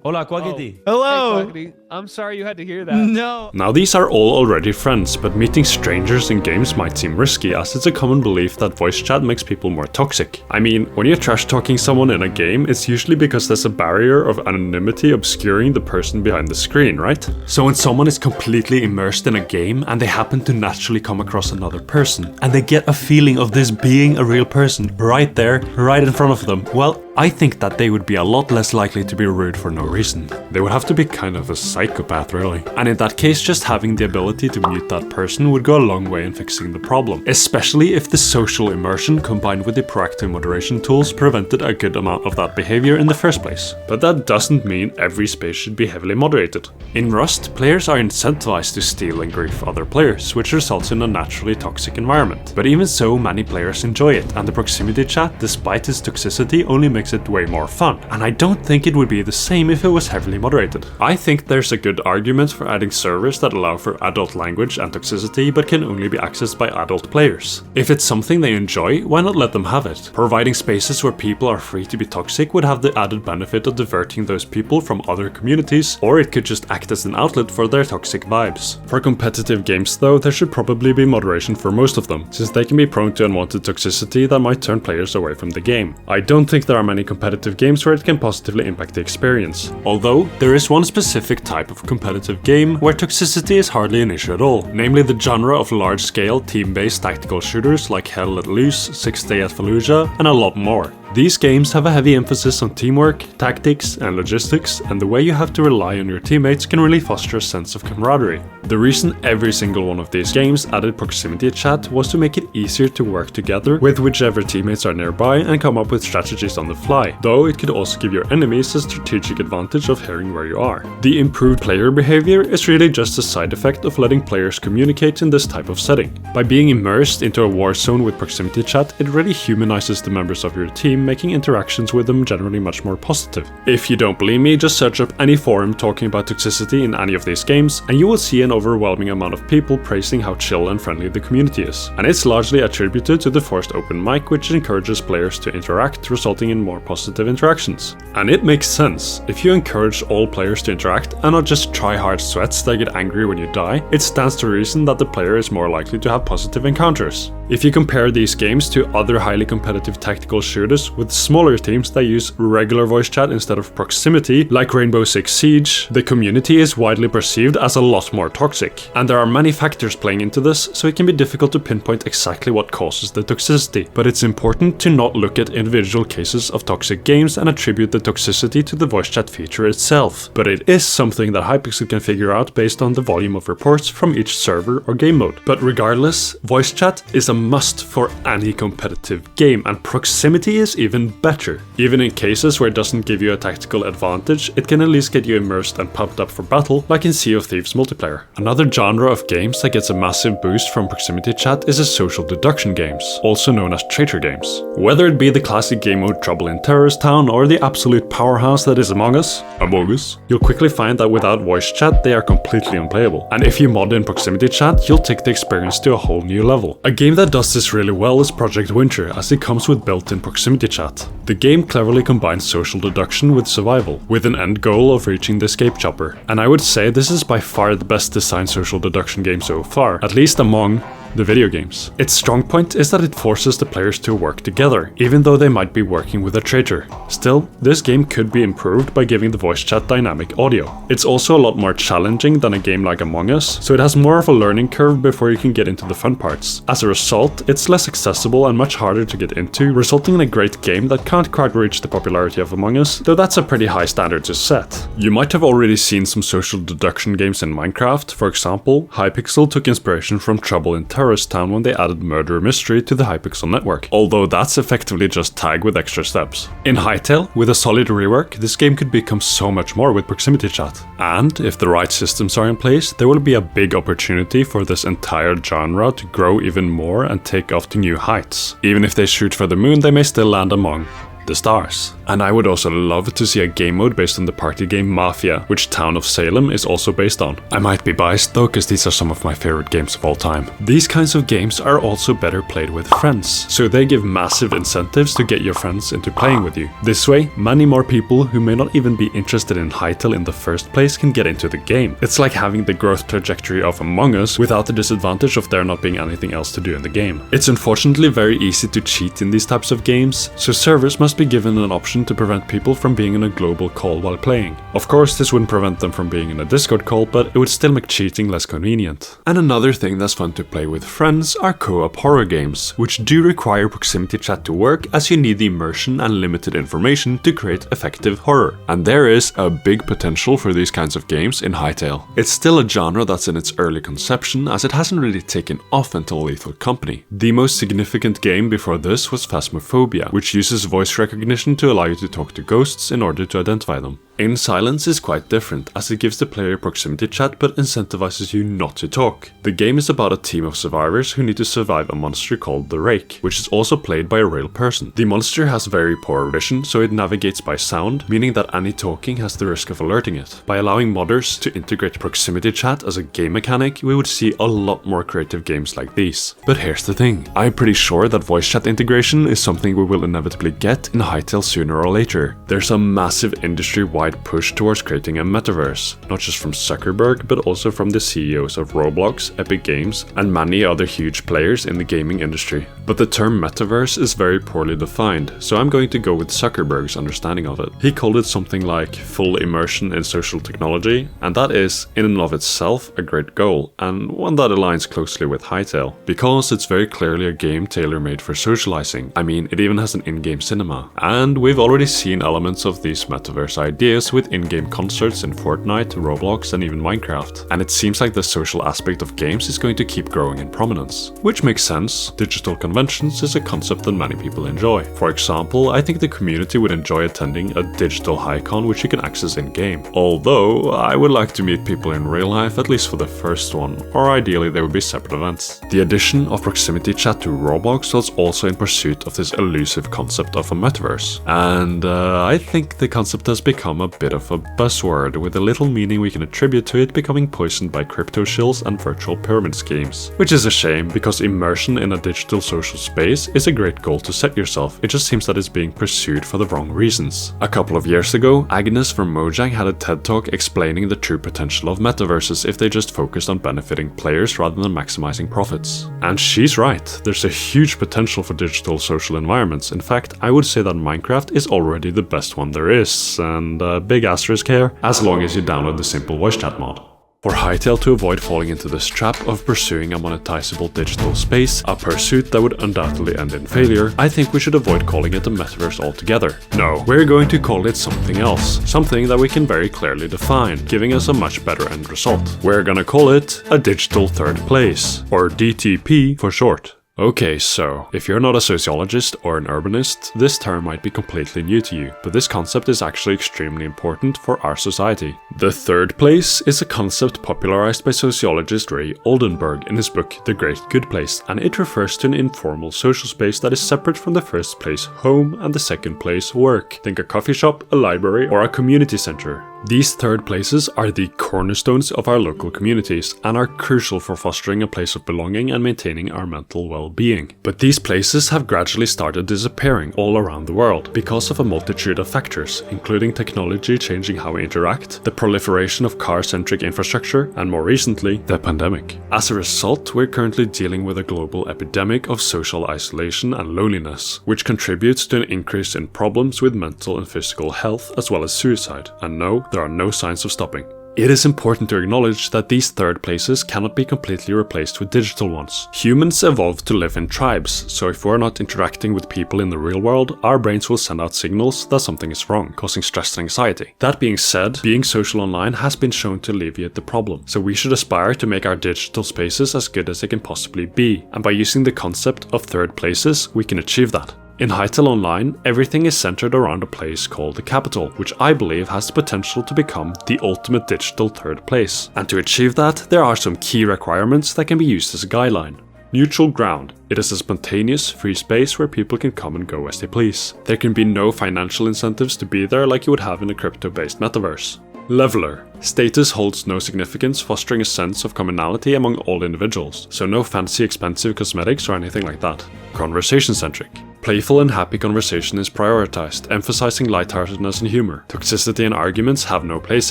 Hola, Quackity. Hello. Hey, Quackity. I'm sorry you had to hear that. No. Now these are all already friends, but meeting strangers in games might seem risky, as it's a common belief that voice chat makes people more toxic. I mean, when you're trash talking someone in a game, it's usually because there's a barrier of anonymity obscuring the person behind the screen, right? So when someone is completely immersed in a game and they happen to naturally come across another person, and they get a feeling of this being a real person right there, right in front of them, well, I think that they would be a lot less likely to be rude for no reason. They would have to be kind of a psychopath, really. And in that case, just having the ability to mute that person would go a long way in fixing the problem, especially if the social immersion combined with the proactive moderation tools prevented a good amount of that behavior in the first place. But that doesn't mean every space should be heavily moderated. In Rust, players are incentivized to steal and grief other players, which results in a naturally toxic environment. But even so, many players enjoy it, and the proximity chat, despite its toxicity, only makes it way more fun. And I don't think it would be the same if it was heavily moderated. I think there's a good argument for adding servers that allow for adult language and toxicity but can only be accessed by adult players. If it's something they enjoy, why not let them have it? Providing spaces where people are free to be toxic would have the added benefit of diverting those people from other communities, or it could just act as an outlet for their toxic vibes. For competitive games though, there should probably be moderation for most of them, since they can be prone to unwanted toxicity that might turn players away from the game. I don't think there are many competitive games where it can positively impact the experience. Although, there is one specific type of competitive game where toxicity is hardly an issue at all, namely the genre of large-scale, team-based tactical shooters like Hell Let Loose, 6 Days at Fallujah, and a lot more. These games have a heavy emphasis on teamwork, tactics, and logistics, and the way you have to rely on your teammates can really foster a sense of camaraderie. The reason every single one of these games added proximity chat was to make it easier to work together with whichever teammates are nearby and come up with strategies on the fly, though it could also give your enemies a strategic advantage of hearing where you are. The improved player behavior is really just a side effect of letting players communicate in this type of setting. By being immersed into a war zone with proximity chat, it really humanizes the members of your team, making interactions with them generally much more positive. If you don't believe me, just search up any forum talking about toxicity in any of these games, and you will see an overwhelming amount of people praising how chill and friendly the community is. And it's largely attributed to the forced open mic, which encourages players to interact, resulting in more positive interactions. And it makes sense. If you encourage all players to interact and not just try-hard sweats that get angry when you die, it stands to reason that the player is more likely to have positive encounters. If you compare these games to other highly competitive tactical shooters with smaller teams that use regular voice chat instead of proximity, like Rainbow Six Siege, the community is widely perceived as a lot more toxic. And there are many factors playing into this, so it can be difficult to pinpoint exactly what causes the toxicity. But it's important to not look at individual cases of toxic games and attribute the toxicity to the voice chat feature itself. But it is something that Hypixel can figure out based on the volume of reports from each server or game mode. But regardless, voice chat is a must for any competitive game, and proximity is even better. Even in cases where it doesn't give you a tactical advantage, it can at least get you immersed and pumped up for battle, like in Sea of Thieves multiplayer. Another genre of games that gets a massive boost from proximity chat is the social deduction games, also known as traitor games. Whether it be the classic game mode Trouble in Terrorist Town or the absolute powerhouse that is Amogus, you'll quickly find that without voice chat they are completely unplayable. And if you mod in proximity chat, you'll take the experience to a whole new level. A game that does this really well is Project Winter, as it comes with built-in proximity chat. The game cleverly combines social deduction with survival, with an end goal of reaching the escape chopper. And I would say this is by far the best designed social deduction game so far, at least among the video games. Its strong point is that it forces the players to work together, even though they might be working with a traitor. Still, this game could be improved by giving the voice chat dynamic audio. It's also a lot more challenging than a game like Among Us, so it has more of a learning curve before you can get into the fun parts. As a result, it's less accessible and much harder to get into, resulting in a great game that can't quite reach the popularity of Among Us, though that's a pretty high standard to set. You might have already seen some social deduction games in Minecraft. For example, Hypixel took inspiration from Trouble in Terrorist Town when they added murder mystery to the Hypixel network, although that's effectively just tag with extra steps. In Hytale, with a solid rework, this game could become so much more with proximity chat. And if the right systems are in place, there will be a big opportunity for this entire genre to grow even more and take off to new heights. Even if they shoot for the moon, they may still land among the stars. And I would also love to see a game mode based on the party game Mafia, which Town of Salem is also based on. I might be biased though, because these are some of my favorite games of all time. These kinds of games are also better played with friends, so they give massive incentives to get your friends into playing with you. This way, many more people who may not even be interested in Hytale in the first place can get into the game. It's like having the growth trajectory of Among Us without the disadvantage of there not being anything else to do in the game. It's unfortunately very easy to cheat in these types of games, so servers must be given an option to prevent people from being in a global call while playing. Of course, this wouldn't prevent them from being in a Discord call, but it would still make cheating less convenient. And another thing that's fun to play with friends are co-op horror games, which do require proximity chat to work, as you need the immersion and limited information to create effective horror. And there is a big potential for these kinds of games in Hytale. It's still a genre that's in its early conception, as it hasn't really taken off until Lethal Company. The most significant game before this was Phasmophobia, which uses voice recognition to allow you to talk to ghosts in order to identify them. In Silence is quite different, as it gives the player proximity chat but incentivizes you not to talk. The game is about a team of survivors who need to survive a monster called the Rake, which is also played by a real person. The monster has very poor vision, so it navigates by sound, meaning that any talking has the risk of alerting it. By allowing modders to integrate proximity chat as a game mechanic, we would see a lot more creative games like these. But here's the thing, I'm pretty sure that voice chat integration is something we will inevitably get in Hytale sooner or later. There's a massive industry-wide push towards creating a metaverse, not just from Zuckerberg, but also from the CEOs of Roblox, Epic Games, and many other huge players in the gaming industry. But the term metaverse is very poorly defined, so I'm going to go with Zuckerberg's understanding of it. He called it something like full immersion in social technology, and that is, in and of itself, a great goal, and one that aligns closely with Hytale, because it's very clearly a game tailor-made for socializing. I mean, it even has an in-game cinema. And we've already seen elements of these metaverse ideas with in-game concerts in Fortnite, Roblox, and even Minecraft. And it seems like the social aspect of games is going to keep growing in prominence. Which makes sense. Digital conventions is a concept that many people enjoy. For example, I think the community would enjoy attending a digital HiCon which you can access in-game. Although, I would like to meet people in real life, at least for the first one, or ideally they would be separate events. The addition of proximity chat to Roblox was also in pursuit of this elusive concept of a metaverse. And I think the concept has become a bit of a buzzword, with the little meaning we can attribute to it becoming poisoned by crypto shills and virtual pyramid schemes. Which is a shame, because immersion in a digital social space is a great goal to set yourself. It just seems that it's being pursued for the wrong reasons. A couple of years ago, Agnes from Mojang had a TED Talk explaining the true potential of metaverses if they just focused on benefiting players rather than maximizing profits. And she's right, there's a huge potential for digital social environments. In fact, I would say that Minecraft is already the best one there is, and big asterisk here, as long as you download the simple voice chat mod. For Hytale to avoid falling into this trap of pursuing a monetizable digital space, a pursuit that would undoubtedly end in failure, I think we should avoid calling it a metaverse altogether. No, we're going to call it something else, something that we can very clearly define, giving us a much better end result. We're gonna call it a digital third place, or DTP for short. Okay, so if you're not a sociologist or an urbanist, this term might be completely new to you, but this concept is actually extremely important for our society. The third place is a concept popularized by sociologist Ray Oldenburg in his book The Great Good Place, and it refers to an informal social space that is separate from the first place, home, and the second place, work. Think a coffee shop, a library, or a community center. These third places are the cornerstones of our local communities and are crucial for fostering a place of belonging and maintaining our mental well-being. But these places have gradually started disappearing all around the world because of a multitude of factors, including technology changing how we interact, the proliferation of car-centric infrastructure, and more recently, the pandemic. As a result, we're currently dealing with a global epidemic of social isolation and loneliness, which contributes to an increase in problems with mental and physical health as well as suicide. And no, there are no signs of stopping. It is important to acknowledge that these third places cannot be completely replaced with digital ones. Humans evolved to live in tribes, so if we're not interacting with people in the real world, our brains will send out signals that something is wrong, causing stress and anxiety. That being said, being social online has been shown to alleviate the problem, so we should aspire to make our digital spaces as good as they can possibly be, and by using the concept of third places, we can achieve that. In Hytale Online, everything is centered around a place called the Capital, which I believe has the potential to become the ultimate digital third place. And to achieve that, there are some key requirements that can be used as a guideline. Neutral ground. It is a spontaneous, free space where people can come and go as they please. There can be no financial incentives to be there like you would have in a crypto-based metaverse. Leveler. Status holds no significance, fostering a sense of commonality among all individuals, so no fancy expensive cosmetics or anything like that. Conversation-centric. Playful and happy conversation is prioritized, emphasizing lightheartedness and humor. Toxicity and arguments have no place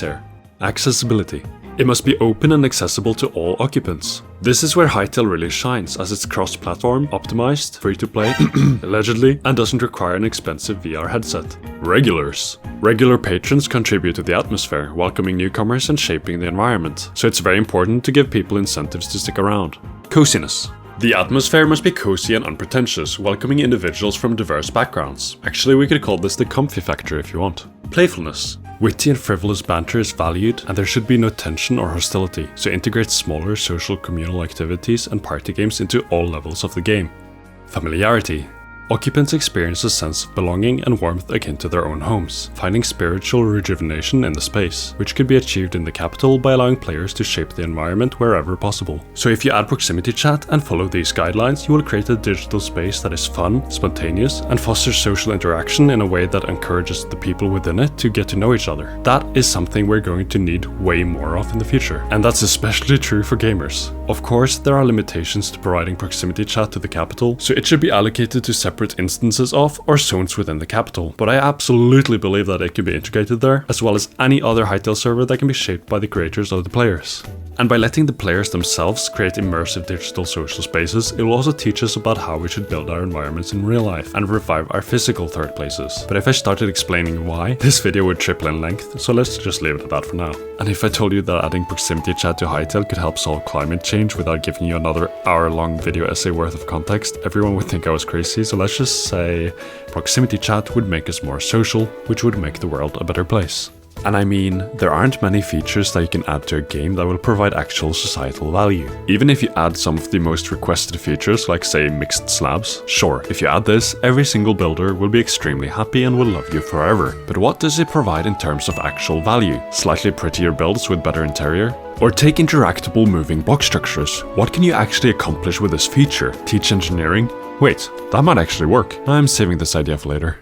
here. Accessibility. It must be open and accessible to all occupants. This is where Hytale really shines, as it's cross-platform, optimized, free-to-play, allegedly, and doesn't require an expensive VR headset. Regulars. Regular patrons contribute to the atmosphere, welcoming newcomers and shaping the environment, so it's very important to give people incentives to stick around. Coziness. The atmosphere must be cozy and unpretentious, welcoming individuals from diverse backgrounds. Actually, we could call this the comfy factor if you want. Playfulness. Witty and frivolous banter is valued, and there should be no tension or hostility, so integrate smaller social communal activities and party games into all levels of the game. Familiarity. Occupants experience a sense of belonging and warmth akin to their own homes, finding spiritual rejuvenation in the space, which could be achieved in the capital by allowing players to shape the environment wherever possible. So if you add proximity chat and follow these guidelines, you will create a digital space that is fun, spontaneous, and fosters social interaction in a way that encourages the people within it to get to know each other. That is something we're going to need way more of in the future, and that's especially true for gamers. Of course, there are limitations to providing proximity chat to the capital, so it should be allocated to separate instances of or zones within the capital, but I absolutely believe that it could be integrated there, as well as any other Hytale server that can be shaped by the creators of the players. And by letting the players themselves create immersive digital social spaces, it will also teach us about how we should build our environments in real life and revive our physical third places. But if I started explaining why, this video would triple in length, so let's just leave it at that for now. And if I told you that adding proximity chat to Hytale could help solve climate change without giving you another hour-long video essay worth of context, everyone would think I was crazy, so let's just say proximity chat would make us more social, which would make the world a better place. And I mean, there aren't many features that you can add to a game that will provide actual societal value. Even if you add some of the most requested features, like say mixed slabs, sure, if you add this, every single builder will be extremely happy and will love you forever. But what does it provide in terms of actual value? Slightly prettier builds with better interior? Or take interactable moving block structures. What can you actually accomplish with this feature? Teach engineering? Wait, that might actually work. I'm saving this idea for later.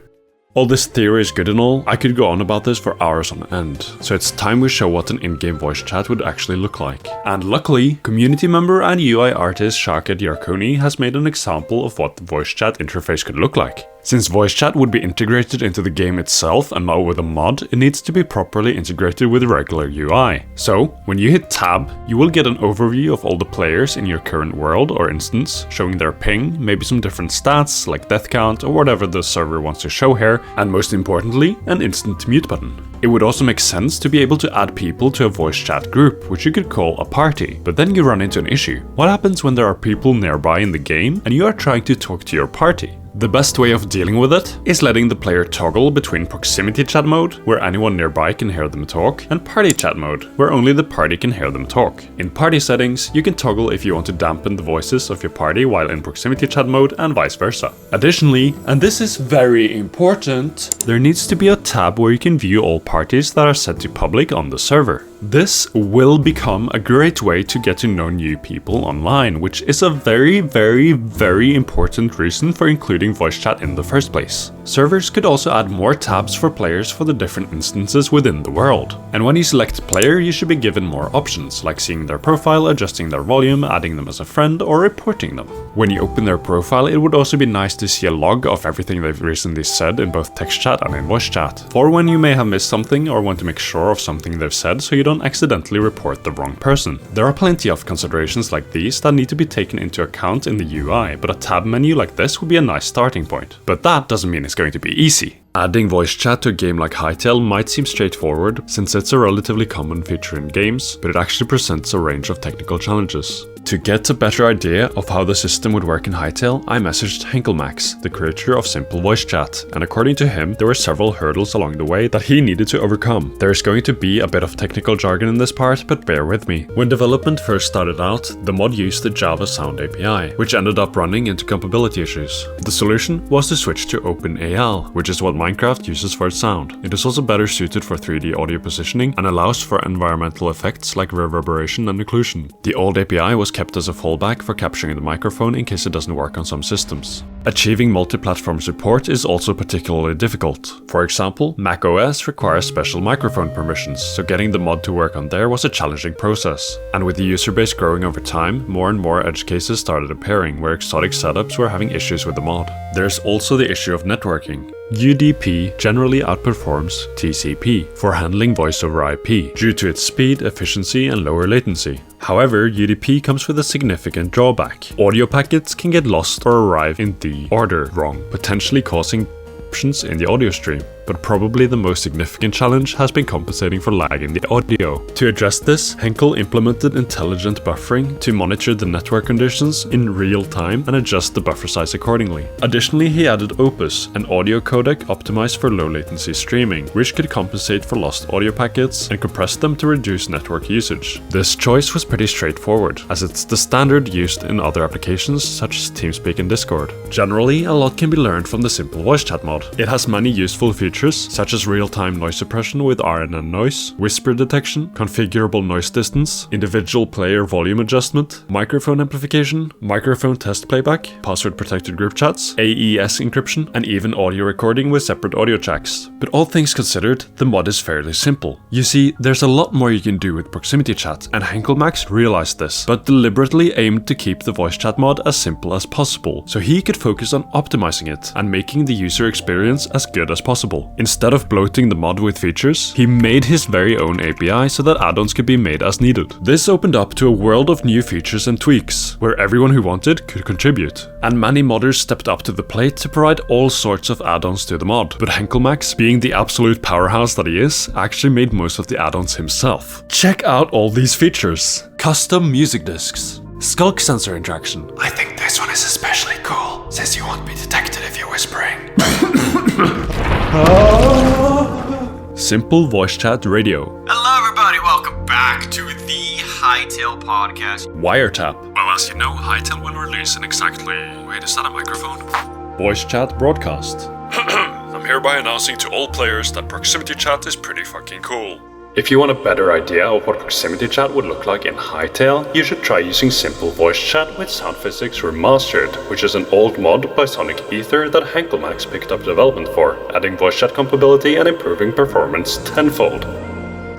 All this theory is good and all, I could go on about this for hours on end, so it's time we show what an in-game voice chat would actually look like. And luckily, community member and UI artist Shaka Diarconi has made an example of what the voice chat interface could look like. Since voice chat would be integrated into the game itself and not with a mod, it needs to be properly integrated with regular UI. So, when you hit tab, you will get an overview of all the players in your current world or instance, showing their ping, maybe some different stats like death count or whatever the server wants to show here, and most importantly, an instant mute button. It would also make sense to be able to add people to a voice chat group, which you could call a party. But then you run into an issue. What happens when there are people nearby in the game and you are trying to talk to your party? The best way of dealing with it is letting the player toggle between proximity chat mode, where anyone nearby can hear them talk, and party chat mode, where only the party can hear them talk. In party settings, you can toggle if you want to dampen the voices of your party while in proximity chat mode and vice versa. Additionally, and this is very important, there needs to be a tab where you can view all parties that are set to public on the server. This will become a great way to get to know new people online, which is a very important reason for including voice chat in the first place. Servers could also add more tabs for players for the different instances within the world. And when you select player, you should be given more options, like seeing their profile, adjusting their volume, adding them as a friend, or reporting them. When you open their profile, it would also be nice to see a log of everything they've recently said in both text chat and in voice chat, for when you may have missed something or want to make sure of something they've said so you don't accidentally report the wrong person. There are plenty of considerations like these that need to be taken into account in the UI, but a tab menu like this would be a nice starting point. But that doesn't mean it's going to be easy. Adding voice chat to a game like Hytale might seem straightforward, since it's a relatively common feature in games, but it actually presents a range of technical challenges. To get a better idea of how the system would work in Hytale, I messaged Henkelmax, the creator of Simple Voice Chat, and according to him, there were several hurdles along the way that he needed to overcome. There's going to be a bit of technical jargon in this part, but bear with me. When development first started out, the mod used the Java Sound API, which ended up running into compatibility issues. The solution was to switch to OpenAL, which is what Minecraft uses for its sound. It is also better suited for 3D audio positioning and allows for environmental effects like reverberation and occlusion. The old API was kept as a fallback for capturing the microphone in case it doesn't work on some systems. Achieving multi-platform support is also particularly difficult. For example, macOS requires special microphone permissions, so getting the mod to work on there was a challenging process. And with the user base growing over time, more and more edge cases started appearing where exotic setups were having issues with the mod. There's also the issue of networking. UDP generally outperforms TCP for handling voice over IP due to its speed, efficiency, and lower latency. However, UDP comes with a significant drawback. Audio packets can get lost or arrive in the order wrong, potentially causing disruptions in the audio stream. But probably the most significant challenge has been compensating for lag in the audio. To address this, Henkel implemented intelligent buffering to monitor the network conditions in real time and adjust the buffer size accordingly. Additionally, he added Opus, an audio codec optimized for low latency streaming, which could compensate for lost audio packets and compress them to reduce network usage. This choice was pretty straightforward, as it's the standard used in other applications such as TeamSpeak and Discord. Generally, a lot can be learned from the Simple Voice Chat mod. It has many useful features such as real-time noise suppression with RNN noise, whisper detection, configurable noise distance, individual player volume adjustment, microphone amplification, microphone test playback, password-protected group chats, AES encryption, and even audio recording with separate audio tracks. But all things considered, the mod is fairly simple. You see, there's a lot more you can do with proximity chat, and Henkelmax realized this, but deliberately aimed to keep the voice chat mod as simple as possible, so he could focus on optimizing it and making the user experience as good as possible. Instead of bloating the mod with features, he made his very own API so that add-ons could be made as needed. This opened up to a world of new features and tweaks, where everyone who wanted could contribute. And many modders stepped up to the plate to provide all sorts of add-ons to the mod. But Henkelmax, being the absolute powerhouse that he is, actually made most of the add-ons himself. Check out all these features. Custom music discs. Skulk sensor interaction. I think this one is especially cool, since you won't be detected if you're whispering. Simple voice chat radio. Hello everybody, welcome back to the Hytale podcast. Wiretap. Well, as you know, Hytale will release in exactly... Wait, is that a microphone? Voice chat broadcast. I'm hereby announcing to all players that proximity chat is pretty fucking cool. If you want a better idea of what proximity chat would look like in Hytale, you should try using Simple Voice Chat with Sound Physics Remastered, which is an old mod by Sonic Ether that Henkelmax picked up development for, adding voice chat compatibility and improving performance tenfold.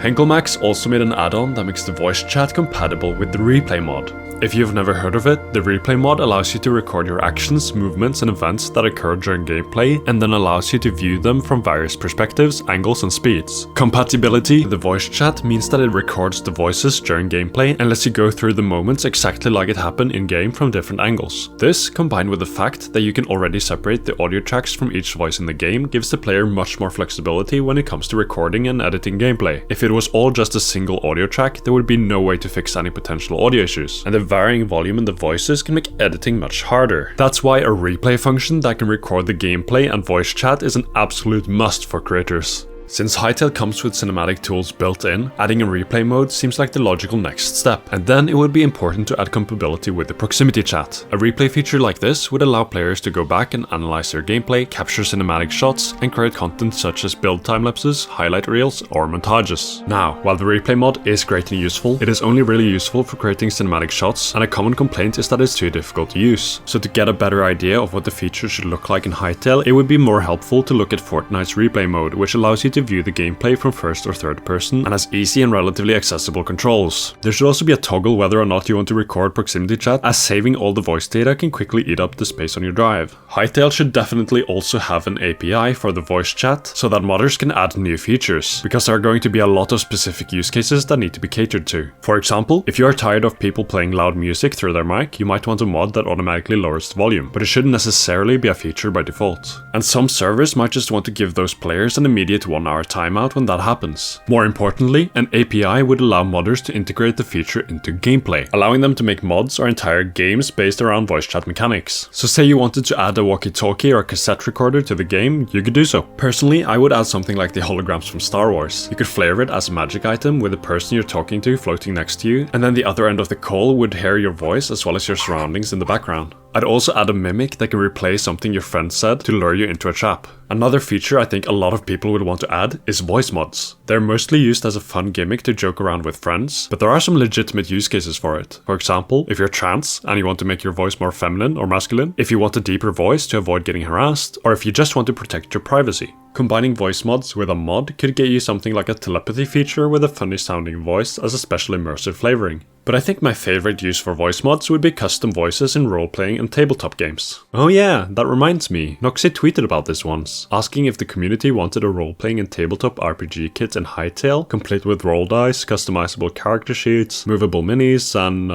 Henkelmax also made an add-on that makes the voice chat compatible with the replay mod. If you've never heard of it, the replay mod allows you to record your actions, movements, and events that occur during gameplay, and then allows you to view them from various perspectives, angles, and speeds. Compatibility with the voice chat means that it records the voices during gameplay and lets you go through the moments exactly like it happened in-game from different angles. This, combined with the fact that you can already separate the audio tracks from each voice in the game, gives the player much more flexibility when it comes to recording and editing gameplay. If it was all just a single audio track, there would be no way to fix any potential audio issues, and the varying volume in the voices can make editing much harder. That's why a replay function that can record the gameplay and voice chat is an absolute must for creators. Since Hytale comes with cinematic tools built in, adding a replay mode seems like the logical next step, and then it would be important to add compatibility with the proximity chat. A replay feature like this would allow players to go back and analyze their gameplay, capture cinematic shots, and create content such as build time-lapses, highlight reels, or montages. Now, while the replay mod is great and useful, it is only really useful for creating cinematic shots, and a common complaint is that it's too difficult to use. So to get a better idea of what the feature should look like in Hytale, it would be more helpful to look at Fortnite's replay mode, which allows you to view the gameplay from first or third person and has easy and relatively accessible controls. There should also be a toggle whether or not you want to record proximity chat, as saving all the voice data can quickly eat up the space on your drive. Hytale should definitely also have an API for the voice chat so that modders can add new features, because there are going to be a lot of specific use cases that need to be catered to. For example, if you are tired of people playing loud music through their mic, you might want a mod that automatically lowers the volume, but it shouldn't necessarily be a feature by default. And some servers might just want to give those players an immediate 1-hour timeout when that happens. More importantly, an API would allow modders to integrate the feature into gameplay, allowing them to make mods or entire games based around voice chat mechanics. So say you wanted to add a walkie-talkie or a cassette recorder to the game, you could do so. Personally, I would add something like the holograms from Star Wars. You could flavor it as a magic item with the person you're talking to floating next to you, and then the other end of the call would hear your voice as well as your surroundings in the background. I'd also add a mimic that can replay something your friend said to lure you into a trap. Another feature I think a lot of people would want to add is voice mods. They're mostly used as a fun gimmick to joke around with friends, but there are some legitimate use cases for it. For example, if you're trans and you want to make your voice more feminine or masculine, if you want a deeper voice to avoid getting harassed, or if you just want to protect your privacy. Combining voice mods with a mod could get you something like a telepathy feature with a funny sounding voice as a special immersive flavoring. But I think my favorite use for voice mods would be custom voices in role-playing and tabletop games. Oh yeah, that reminds me, Noxy tweeted about this once, asking if the community wanted a role-playing and tabletop RPG kit in Hytale, complete with roll dice, customizable character sheets, movable minis, and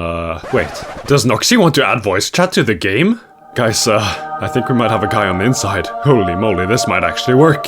wait, does Noxy want to add voice chat to the game? Guys, I think we might have a guy on the inside. Holy moly, this might actually work.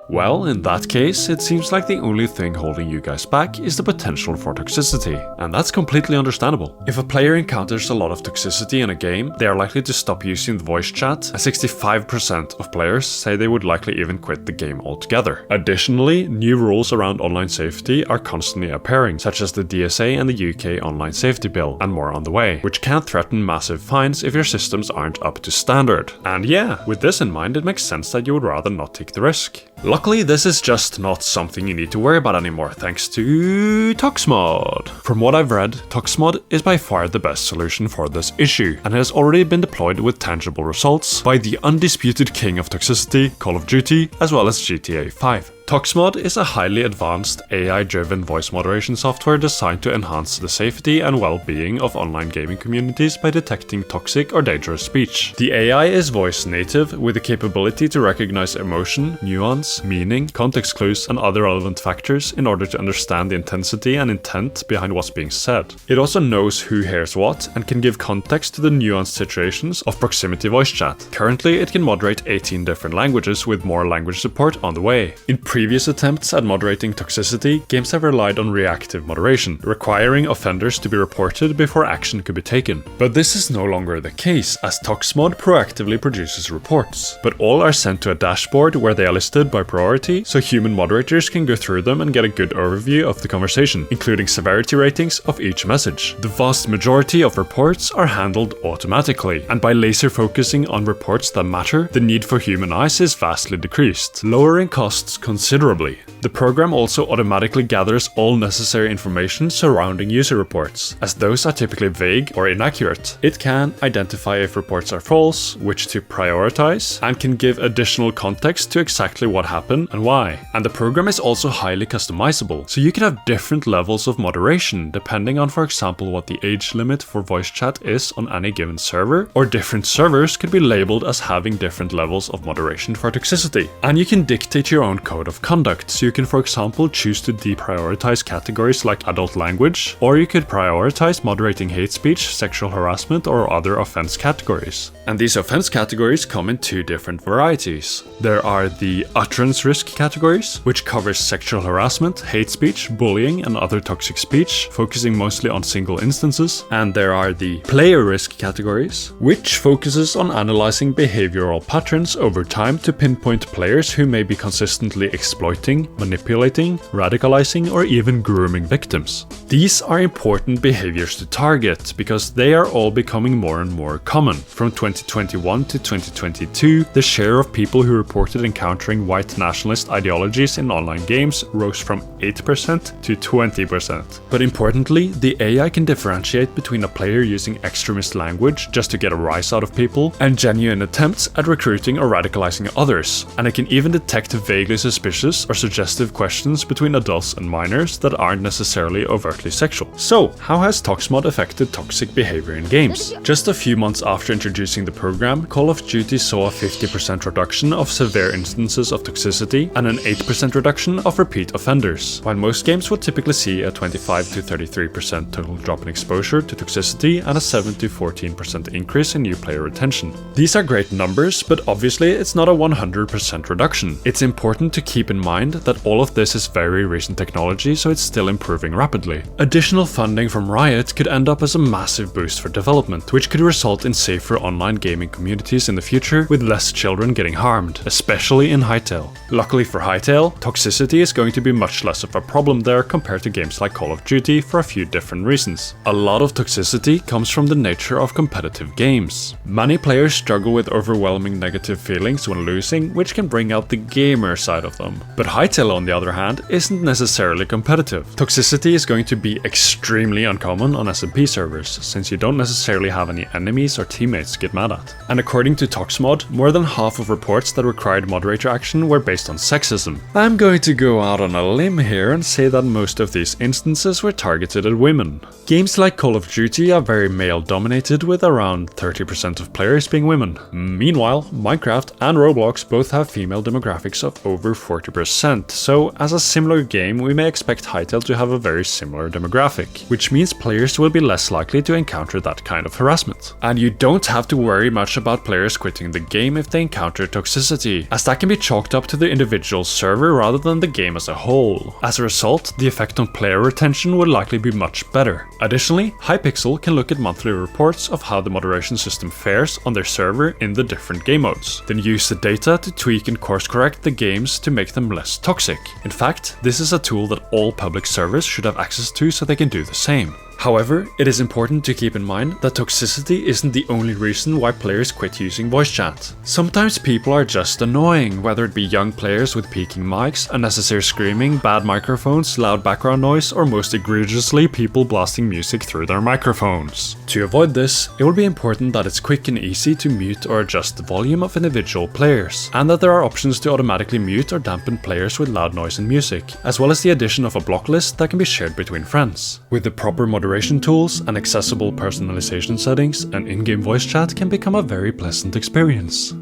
Well, in that case, it seems like the only thing holding you guys back is the potential for toxicity, and that's completely understandable. If a player encounters a lot of toxicity in a game, they are likely to stop using the voice chat, and 65% of players say they would likely even quit the game altogether. Additionally, new rules around online safety are constantly appearing, such as the DSA and the UK Online Safety Bill, and more on the way, which can threaten massive fines if your systems aren't up to standard. And yeah, with this in mind, it makes sense that you would rather not take the risk. Luckily, this is just not something you need to worry about anymore thanks to ToxMod. From what I've read, ToxMod is by far the best solution for this issue, and has already been deployed with tangible results by the undisputed king of toxicity, Call of Duty, as well as GTA 5. ToxMod is a highly advanced AI-driven voice moderation software designed to enhance the safety and well-being of online gaming communities by detecting toxic or dangerous speech. The AI is voice native with the capability to recognize emotion, nuance, meaning, context clues, and other relevant factors in order to understand the intensity and intent behind what's being said. It also knows who hears what and can give context to the nuanced situations of proximity voice chat. Currently, it can moderate 18 different languages with more language support on the way. In previous attempts at moderating toxicity, games have relied on reactive moderation, requiring offenders to be reported before action could be taken. But this is no longer the case, as ToxMod proactively produces reports, but all are sent to a dashboard where they are listed by priority, so human moderators can go through them and get a good overview of the conversation, including severity ratings of each message. The vast majority of reports are handled automatically, and by laser focusing on reports that matter, the need for human eyes is vastly decreased, lowering costs considerably considerably. The program also automatically gathers all necessary information surrounding user reports, as those are typically vague or inaccurate. It can identify if reports are false, which to prioritize, and can give additional context to exactly what happened and why. And the program is also highly customizable, so you can have different levels of moderation depending on, for example, what the age limit for voice chat is on any given server, or different servers could be labeled as having different levels of moderation for toxicity. And you can dictate your own code of conduct, so you can, for example, choose to deprioritize categories like adult language, or you could prioritize moderating hate speech, sexual harassment, or other offense categories. And these offense categories come in two different varieties. There are the utterance risk categories, which covers sexual harassment, hate speech, bullying, and other toxic speech, focusing mostly on single instances. And there are the player risk categories, which focuses on analyzing behavioral patterns over time to pinpoint players who may be consistently exploiting, manipulating, radicalizing, or even grooming victims. These are important behaviors to target because they are all becoming more and more common. From 2021 to 2022, the share of people who reported encountering white nationalist ideologies in online games rose from 8% to 20%. But importantly, the AI can differentiate between a player using extremist language just to get a rise out of people and genuine attempts at recruiting or radicalizing others, and it can even detect vaguely suspicious or suggestive questions between adults and minors that aren't necessarily overtly sexual. So, how has Toxmod affected toxic behavior in games? Just a few months after introducing the program, Call of Duty saw a 50% reduction of severe instances of toxicity and an 8% reduction of repeat offenders, while most games would typically see a 25 to 33% total drop in exposure to toxicity and a 7 to 14% increase in new player retention. These are great numbers, but obviously it's not a 100% reduction. It's important to keep in mind that all of this is very recent technology, so it's still improving rapidly. Additional funding from Riot could end up as a massive boost for development, which could result in safer online gaming communities in the future with less children getting harmed, especially in Hytale. Luckily for Hytale, toxicity is going to be much less of a problem there compared to games like Call of Duty for a few different reasons. A lot of toxicity comes from the nature of competitive games. Many players struggle with overwhelming negative feelings when losing, which can bring out the gamer side of them. But Hytale, on the other hand, isn't necessarily competitive. Toxicity is going to be extremely uncommon on SMP servers, since you don't necessarily have any enemies or teammates to get mad at. And according to Toxmod, more than half of reports that required moderator action were based on sexism. I'm going to go out on a limb here and say that most of these instances were targeted at women. Games like Call of Duty are very male-dominated, with around 30% of players being women. Meanwhile, Minecraft and Roblox both have female demographics of over 40%, so as a similar game, we may expect Hytale to have a very similar demographic, which means players will be less likely to encounter that kind of harassment. And you don't have to worry much about players quitting the game if they encounter toxicity, as that can be chalked up to the individual server rather than the game as a whole. As a result, the effect on player retention would likely be much better. Additionally, Hypixel can look at monthly reports of how the moderation system fares on their server in the different game modes, then use the data to tweak and course correct the games to make them less toxic. In fact, this is a tool that all public servers should have access to so they can do the same. However, it is important to keep in mind that toxicity isn't the only reason why players quit using voice chat. Sometimes people are just annoying, whether it be young players with peaking mics, unnecessary screaming, bad microphones, loud background noise, or most egregiously people blasting music through their microphones. To avoid this, it will be important that it's quick and easy to mute or adjust the volume of individual players, and that there are options to automatically mute or dampen players with loud noise and music, as well as the addition of a block list that can be shared between friends. With the proper moderation tools and accessible personalization settings, an in-game voice chat can become a very pleasant experience.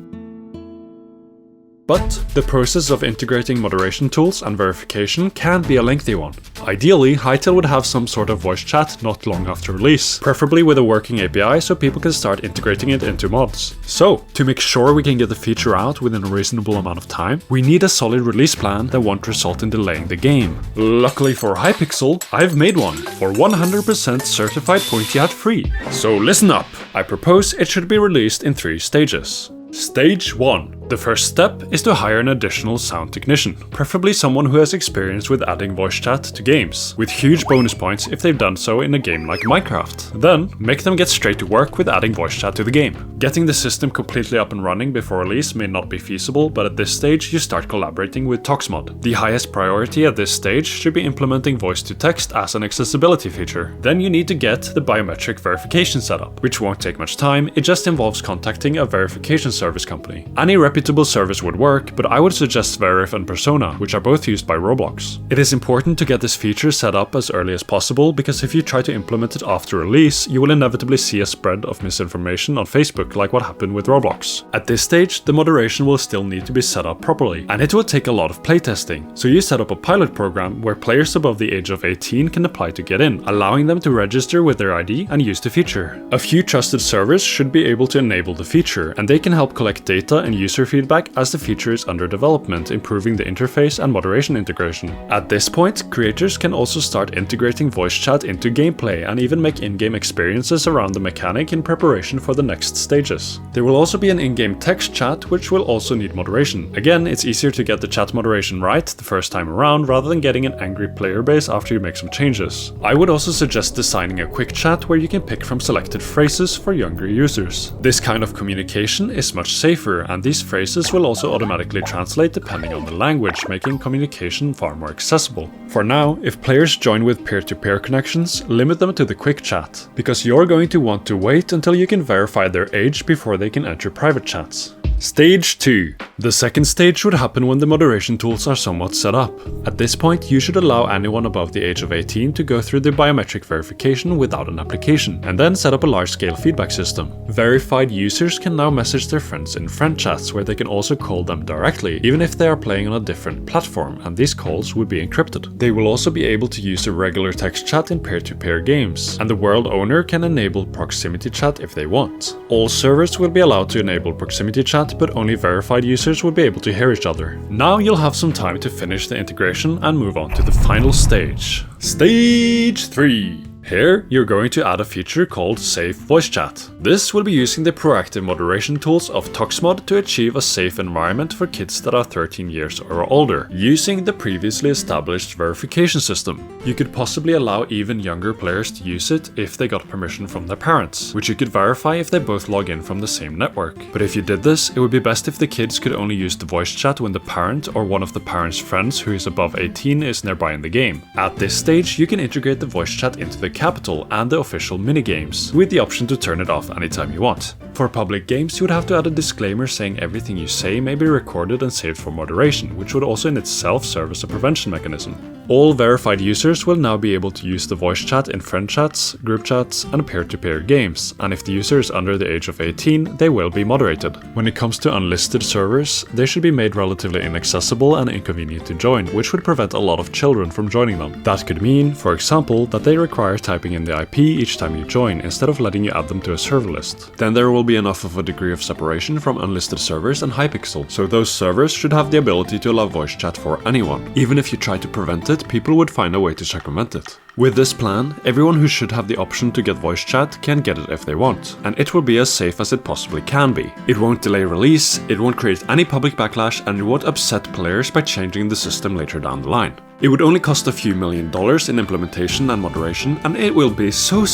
But the process of integrating moderation tools and verification can be a lengthy one. Ideally, Hytale would have some sort of voice chat not long after release, preferably with a working API so people can start integrating it into mods. So, to make sure we can get the feature out within a reasonable amount of time, we need a solid release plan that won't result in delaying the game. Luckily for Hypixel, I've made one for 100% certified pointy hat free. So listen up, I propose it should be released in 3 stages. Stage 1. The first step is to hire an additional sound technician, preferably someone who has experience with adding voice chat to games, with huge bonus points if they've done so in a game like Minecraft. Then, make them get straight to work with adding voice chat to the game. Getting the system completely up and running before release may not be feasible, but at this stage you start collaborating with Toxmod. The highest priority at this stage should be implementing voice to text as an accessibility feature. Then you need to get the biometric verification set up, which won't take much time, it just involves contacting a verification service company. Any reputable service would work, but I would suggest Verif and Persona, which are both used by Roblox. It is important to get this feature set up as early as possible, because if you try to implement it after release, you will inevitably see a spread of misinformation on Facebook like what happened with Roblox. At this stage, the moderation will still need to be set up properly, and it will take a lot of playtesting, so you set up a pilot program where players above the age of 18 can apply to get in, allowing them to register with their ID and use the feature. A few trusted servers should be able to enable the feature, and they can help collect data and user feedback as the feature is under development, improving the interface and moderation integration. At this point, creators can also start integrating voice chat into gameplay and even make in-game experiences around the mechanic in preparation for the next stages. There will also be an in-game text chat, which will also need moderation. Again, it's easier to get the chat moderation right the first time around rather than getting an angry player base after you make some changes. I would also suggest designing a quick chat where you can pick from selected phrases for younger users. This kind of communication is much safer, and these phrases will also automatically translate depending on the language, making communication far more accessible. For now, if players join with peer-to-peer connections, limit them to the quick chat, because you're going to want to wait until you can verify their age before they can enter private chats. Stage 2. The second stage would happen when the moderation tools are somewhat set up. At this point, you should allow anyone above the age of 18 to go through the biometric verification without an application, and then set up a large-scale feedback system. Verified users can now message their friends in friend chats, where they can also call them directly, even if they are playing on a different platform, and these calls would be encrypted. They will also be able to use a regular text chat in peer-to-peer games, and the world owner can enable proximity chat if they want. All servers will be allowed to enable proximity chat, but only verified users will be able to hear each other. Now you'll have some time to finish the integration and move on to the final stage. Stage 3. Here, you're going to add a feature called Safe Voice Chat. This will be using the proactive moderation tools of Toxmod to achieve a safe environment for kids that are 13 years or older, using the previously established verification system. You could possibly allow even younger players to use it if they got permission from their parents, which you could verify if they both log in from the same network. But if you did this, it would be best if the kids could only use the voice chat when the parent or one of the parent's friends who is above 18 is nearby in the game. At this stage, you can integrate the voice chat into the capital and the official minigames, with the option to turn it off anytime you want. For public games, you would have to add a disclaimer saying everything you say may be recorded and saved for moderation, which would also in itself serve as a prevention mechanism. All verified users will now be able to use the voice chat in friend chats, group chats, and peer-to-peer games, and if the user is under the age of 18, they will be moderated. When it comes to unlisted servers, they should be made relatively inaccessible and inconvenient to join, which would prevent a lot of children from joining them. That could mean, for example, that they require typing in the IP each time you join, instead of letting you add them to a server list. Then there will be enough of a degree of separation from unlisted servers and Hypixel, so those servers should have the ability to allow voice chat for anyone. Even if you try to prevent it, people would find a way to circumvent it. With this plan, everyone who should have the option to get voice chat can get it if they want, and it will be as safe as it possibly can be. It won't delay release, it won't create any public backlash, and it won't upset players by changing the system later down the line. It would only cost a few $1 million in implementation and moderation, and it will be so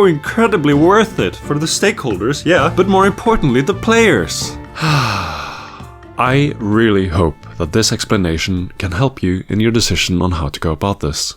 incredibly worth it for the stakeholders, yeah, but more importantly the players. I really hope that this explanation can help you in your decision on how to go about this.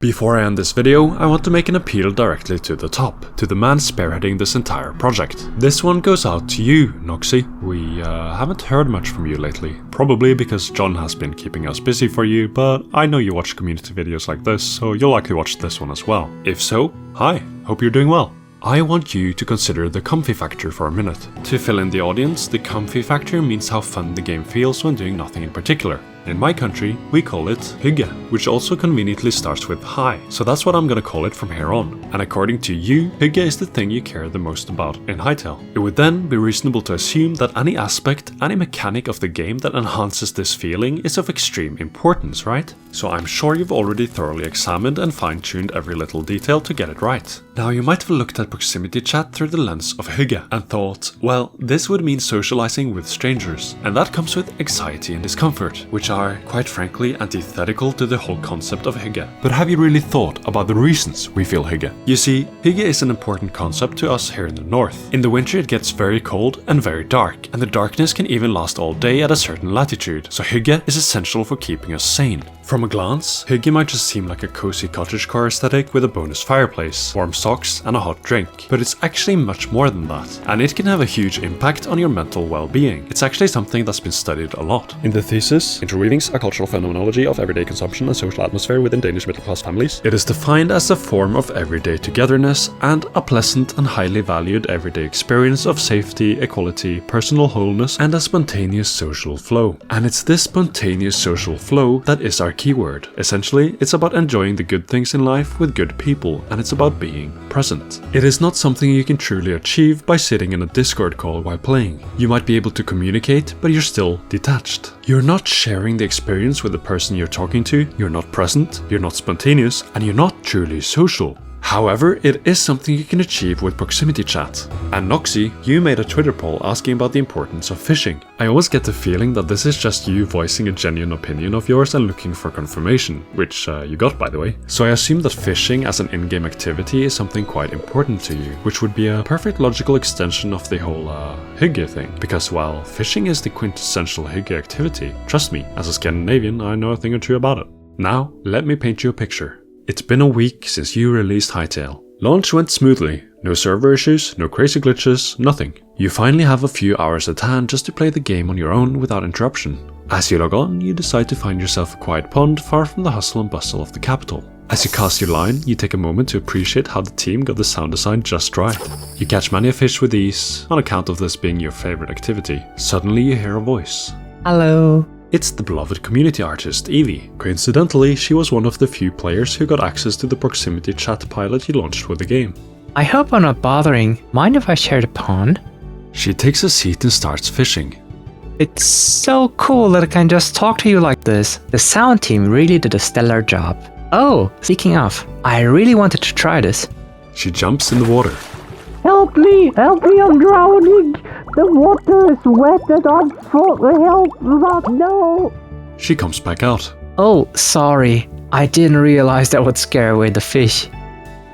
Before I end this video, I want to make an appeal directly to the top, to the man spearheading this entire project. This one goes out to you, Noxy. We haven't heard much from you lately, probably because John has been keeping us busy for you, but I know you watch community videos like this, so you'll likely watch this one as well. If so, hi, hope you're doing well. I want you to consider the comfy factor for a minute. To fill in the audience, the comfy factor means how fun the game feels when doing nothing in particular. In my country, we call it Hygge, which also conveniently starts with hi, so that's what I'm gonna call it from here on. And according to you, Hygge is the thing you care the most about in Hytale. It would then be reasonable to assume that any aspect, any mechanic of the game that enhances this feeling is of extreme importance, right? So I'm sure you've already thoroughly examined and fine-tuned every little detail to get it right. Now you might have looked at proximity chat through the lens of Hygge and thought, well, this would mean socializing with strangers, and that comes with anxiety and discomfort, which are, quite frankly, antithetical to the whole concept of Hygge. But have you really thought about the reasons we feel Hygge? You see, Hygge is an important concept to us here in the north. In the winter it gets very cold and very dark, and the darkness can even last all day at a certain latitude, so Hygge is essential for keeping us sane. From a glance, Hygge might just seem like a cozy cottagecore aesthetic with a bonus fireplace, warm socks and a hot drink, but it's actually much more than that, and it can have a huge impact on your mental well-being. It's actually something that's been studied a lot. In the thesis, Interweavings, a cultural phenomenology of everyday consumption and social atmosphere within Danish middle-class families, it is defined as a form of everyday togetherness and a pleasant and highly valued everyday experience of safety, equality, personal wholeness, and a spontaneous social flow. And it's this spontaneous social flow that is our keyword. Essentially, it's about enjoying the good things in life with good people, and it's about being present. It is not something you can truly achieve by sitting in a Discord call while playing. You might be able to communicate, but you're still detached. You're not sharing the experience with the person you're talking to, you're not present, you're not spontaneous, and you're not truly social. However, it is something you can achieve with proximity chat. And Noxy, you made a Twitter poll asking about the importance of fishing. I always get the feeling that this is just you voicing a genuine opinion of yours and looking for confirmation, which you got by the way. So I assume that fishing as an in-game activity is something quite important to you, which would be a perfect logical extension of the whole Hygge thing. Because while fishing is the quintessential Hygge activity, trust me, as a Scandinavian I know a thing or two about it. Now, let me paint you a picture. It's been a week since you released Hytale. Launch went smoothly, no server issues, no crazy glitches, nothing. You finally have a few hours at hand just to play the game on your own without interruption. As you log on, you decide to find yourself a quiet pond far from the hustle and bustle of the capital. As you cast your line, you take a moment to appreciate how the team got the sound design just right. You catch many a fish with ease, on account of this being your favorite activity. Suddenly you hear a voice. Hello. It's the beloved community artist, Evie. Coincidentally, she was one of the few players who got access to the proximity chat pilot you launched with the game. I hope I'm not bothering. Mind if I share the pond? She takes a seat and starts fishing. It's so cool that I can just talk to you like this. The sound team really did a stellar job. Oh, speaking of, I really wanted to try this. She jumps in the water. Help me, I'm drowning. The water is wet and I'm full help, no. She comes back out. Oh, sorry. I didn't realize that would scare away the fish.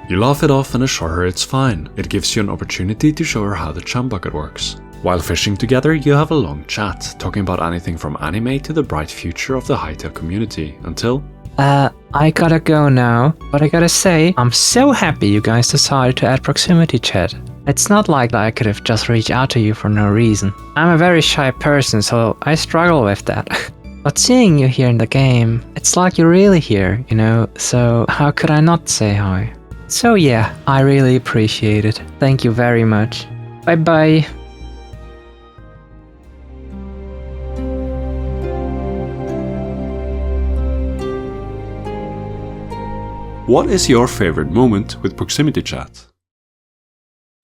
You laugh it off and assure her it's fine. It gives you an opportunity to show her how the chum bucket works. While fishing together, you have a long chat, talking about anything from anime to the bright future of the Hythal community, until... I gotta go now, but I gotta say, I'm so happy you guys decided to add proximity chat. It's not like I could have just reached out to you for no reason. I'm a very shy person, so I struggle with that. But seeing you here in the game, it's like you're really here, you know, so how could I not say hi? So yeah, I really appreciate it. Thank you very much. Bye bye. What is your favorite moment with proximity chat?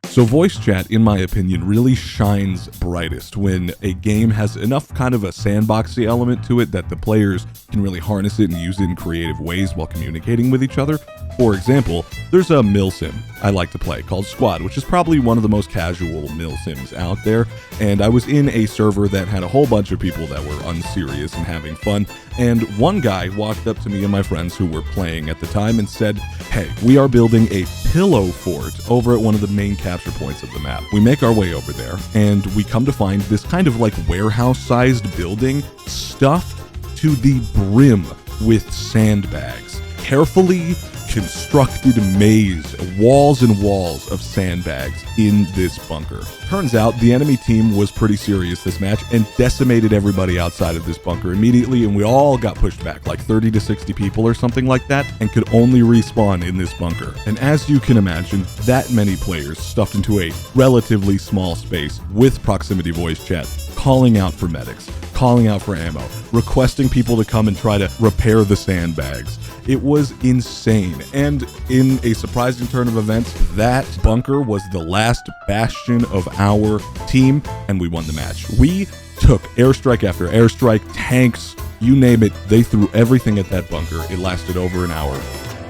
So voice chat, in my opinion, really shines brightest when a game has enough kind of a sandboxy element to it that the players can really harness it and use it in creative ways while communicating with each other. For example, there's a mill sim I like to play called Squad, which is probably one of the most casual mill sims out there, and I was in a server that had a whole bunch of people that were unserious and having fun, and one guy walked up to me and my friends who were playing at the time and said, "Hey, we are building a pillow fort over at one of the main capture points of the map." We make our way over there, and we come to find this kind of like warehouse-sized building stuffed to the brim with sandbags. Carefully constructed maze, walls and walls of sandbags in this bunker. Turns out the enemy team was pretty serious this match and decimated everybody outside of this bunker immediately, and we all got pushed back, like 30 to 60 people or something like that, and could only respawn in this bunker. And as you can imagine, that many players stuffed into a relatively small space with proximity voice chat, calling out for medics, calling out for ammo, requesting people to come and try to repair the sandbags. It was insane. And in a surprising turn of events, that bunker was the last bastion of our team, and we won the match. We took airstrike after airstrike, tanks, you name it. They threw everything at that bunker. It lasted over an hour,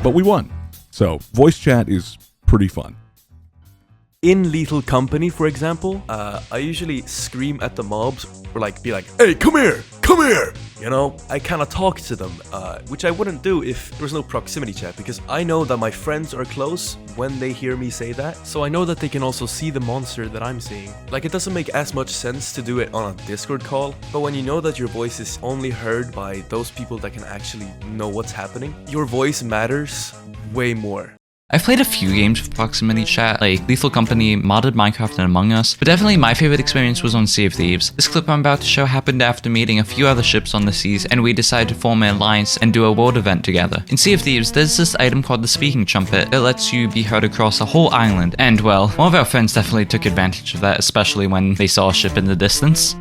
but we won. So voice chat is pretty fun. In Lethal Company, for example, I usually scream at the mobs or be like, hey, come here! You know, I kind of talk to them, which I wouldn't do if there was no proximity chat, because I know that my friends are close when they hear me say that, so I know that they can also see the monster that I'm seeing. It doesn't make as much sense to do it on a Discord call, but when you know that your voice is only heard by those people that can actually know what's happening, your voice matters way more. I've played a few games with proximity chat, like Lethal Company, modded Minecraft, and Among Us, but definitely my favorite experience was on Sea of Thieves. This clip I'm about to show happened after meeting a few other ships on the seas, and we decided to form an alliance and do a world event together. In Sea of Thieves, there's this item called the Speaking Trumpet that lets you be heard across a whole island, and well, one of our friends definitely took advantage of that, especially when they saw a ship in the distance.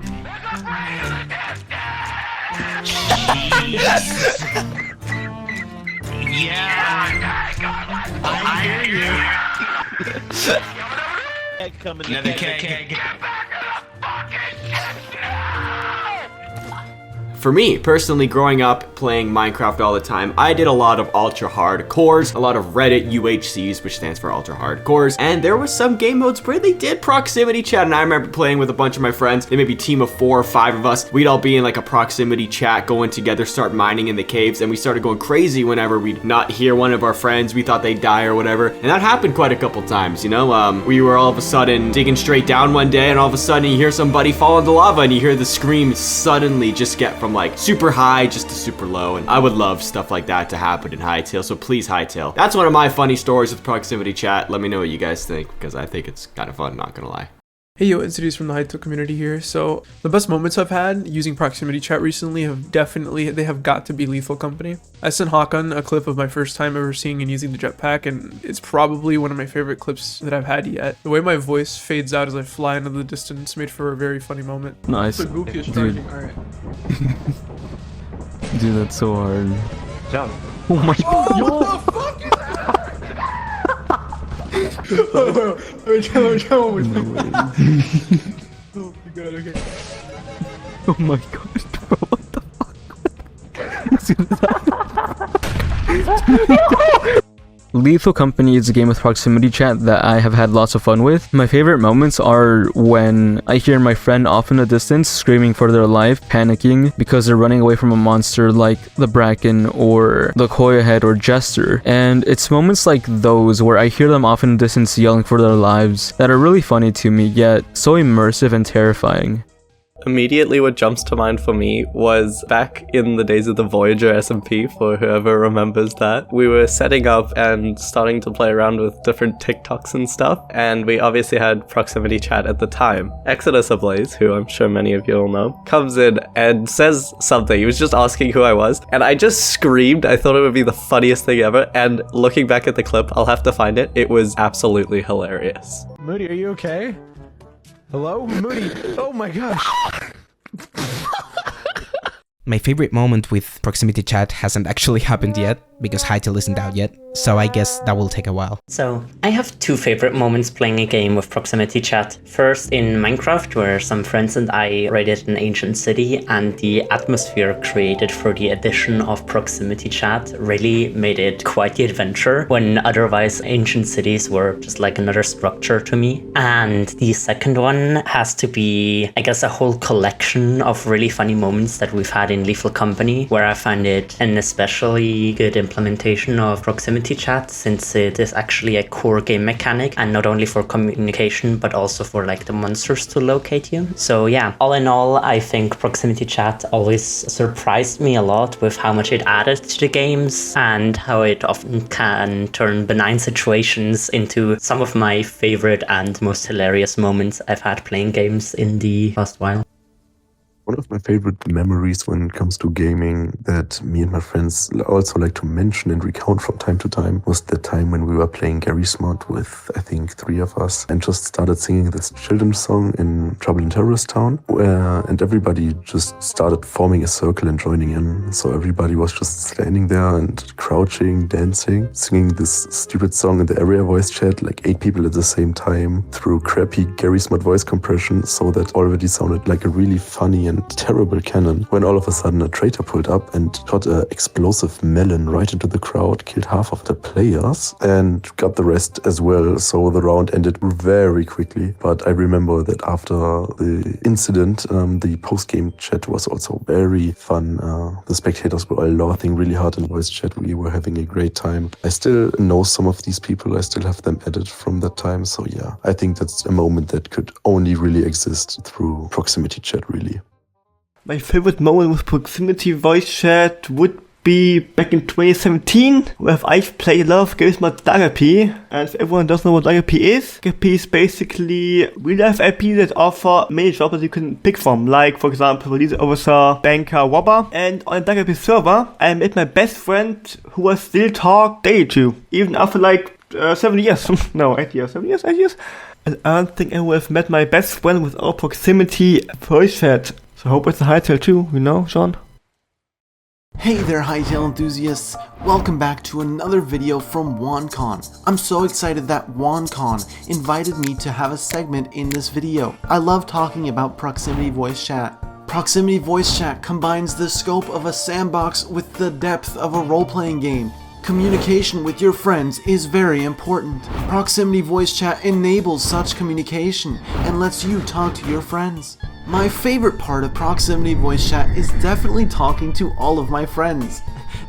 I hear you. Another keg. For me, personally, growing up playing Minecraft all the time, I did a lot of ultra hardcores, a lot of Reddit UHCs, which stands for ultra hardcores, and there was some game modes where they did proximity chat, and I remember playing with a bunch of my friends. They may be a team of 4 or 5 of us. We'd all be in a proximity chat, going together, start mining in the caves, and we started going crazy whenever we'd not hear one of our friends. We thought they'd die or whatever, and that happened quite a couple times, you know? We were all of a sudden digging straight down one day, and all of a sudden you hear somebody fall into lava, and you hear the scream suddenly just get from super high just to super low, and I would love stuff like that to happen in Hytale, so please Hytale. That's one of my funny stories with proximity chat. Let me know what you guys think, because I think it's kind of fun, not gonna lie. Hey yo, Insidious from the Hythal community here. So the best moments I've had using proximity chat recently they have got to be Lethal Company. I sent Hakan a clip of my first time ever seeing and using the jetpack, and it's probably one of my favorite clips that I've had yet. The way my voice fades out as I fly into the distance made for a very funny moment. Nice. Dude. Dude, that's so hard. Jump. Oh my god. Yo, what the fuck is that? Oh my god, bro, what the fuck? Lethal Company is a game with proximity chat that I have had lots of fun with. My favorite moments are when I hear my friend off in the distance screaming for their life, panicking because they're running away from a monster like the Bracken or the Koya Head or Jester. And it's moments like those where I hear them off in the distance yelling for their lives that are really funny to me, yet so immersive and terrifying. Immediately what jumps to mind for me was back in the days of the Voyager SMP, for whoever remembers that. We were setting up and starting to play around with different TikToks and stuff, and we obviously had proximity chat at the time. Exodus Ablaze, who I'm sure many of you all know, comes in and says something. He was just asking who I was, and I just screamed. I thought it would be the funniest thing ever, and looking back at the clip, I'll have to find it. It was absolutely hilarious. Moody, are you okay? Hello? Moody! Oh my gosh! My favorite moment with proximity chat hasn't actually happened yet, because Hytale isn't out yet, so I guess that will take a while. So, I have 2 favorite moments playing a game with proximity chat. First, in Minecraft, where some friends and I raided an ancient city, and the atmosphere created for the addition of proximity chat really made it quite the adventure, when otherwise ancient cities were just like another structure to me. And the second one has to be, I guess, a whole collection of really funny moments that we've had in Lethal Company, where I find it an especially good implementation of proximity chat, since it is actually a core game mechanic, and not only for communication but also for the monsters to locate you. So yeah, all in all, I think proximity chat always surprised me a lot with how much it added to the games, and how it often can turn benign situations into some of my favorite and most hilarious moments I've had playing games in the past while. One of my favorite memories when it comes to gaming that me and my friends also like to mention and recount from time to time was the time when we were playing Gary Smart with, I think, 3 of us and just started singing this children's song in Trouble in Terrorist Town, and everybody just started forming a circle and joining in. So everybody was just standing there and crouching, dancing, singing this stupid song in the area voice chat, like 8 people at the same time through crappy Gary Smart voice compression, so that already sounded like a really funny and terrible cannon, when all of a sudden a traitor pulled up and shot an explosive melon right into the crowd, killed half of the players and got the rest as well. So the round ended very quickly. But I remember that after the incident, the post-game chat was also very fun. The spectators were all laughing really hard in voice chat. We were having a great time. I still know some of these people. I still have them added from that time. So yeah, I think that's a moment that could only really exist through proximity chat, really. My favorite moment with proximity voice chat would be back in 2017, where I've played a lot of games with DairyPanda. And if everyone doesn't know what DairyPanda is, DairyPanda is basically real-life IP that offer many jobs that you can pick from, like, for example, police officer, banker, robber. And on the DairyPanda server, I met my best friend who I still talk daily to, even after like 7 years. No, 8 years. 7 years? 8 years? And I don't think I would have met my best friend without proximity voice chat. So I hope it's a Hytale too, you know, Sean? Hey there, Hytale enthusiasts! Welcome back to another video from WonCon. I'm so excited that WonCon invited me to have a segment in this video. I love talking about proximity voice chat. Proximity voice chat combines the scope of a sandbox with the depth of a role-playing game. Communication with your friends is very important. Proximity voice chat enables such communication and lets you talk to your friends. My favorite part of proximity voice chat is definitely talking to all of my friends.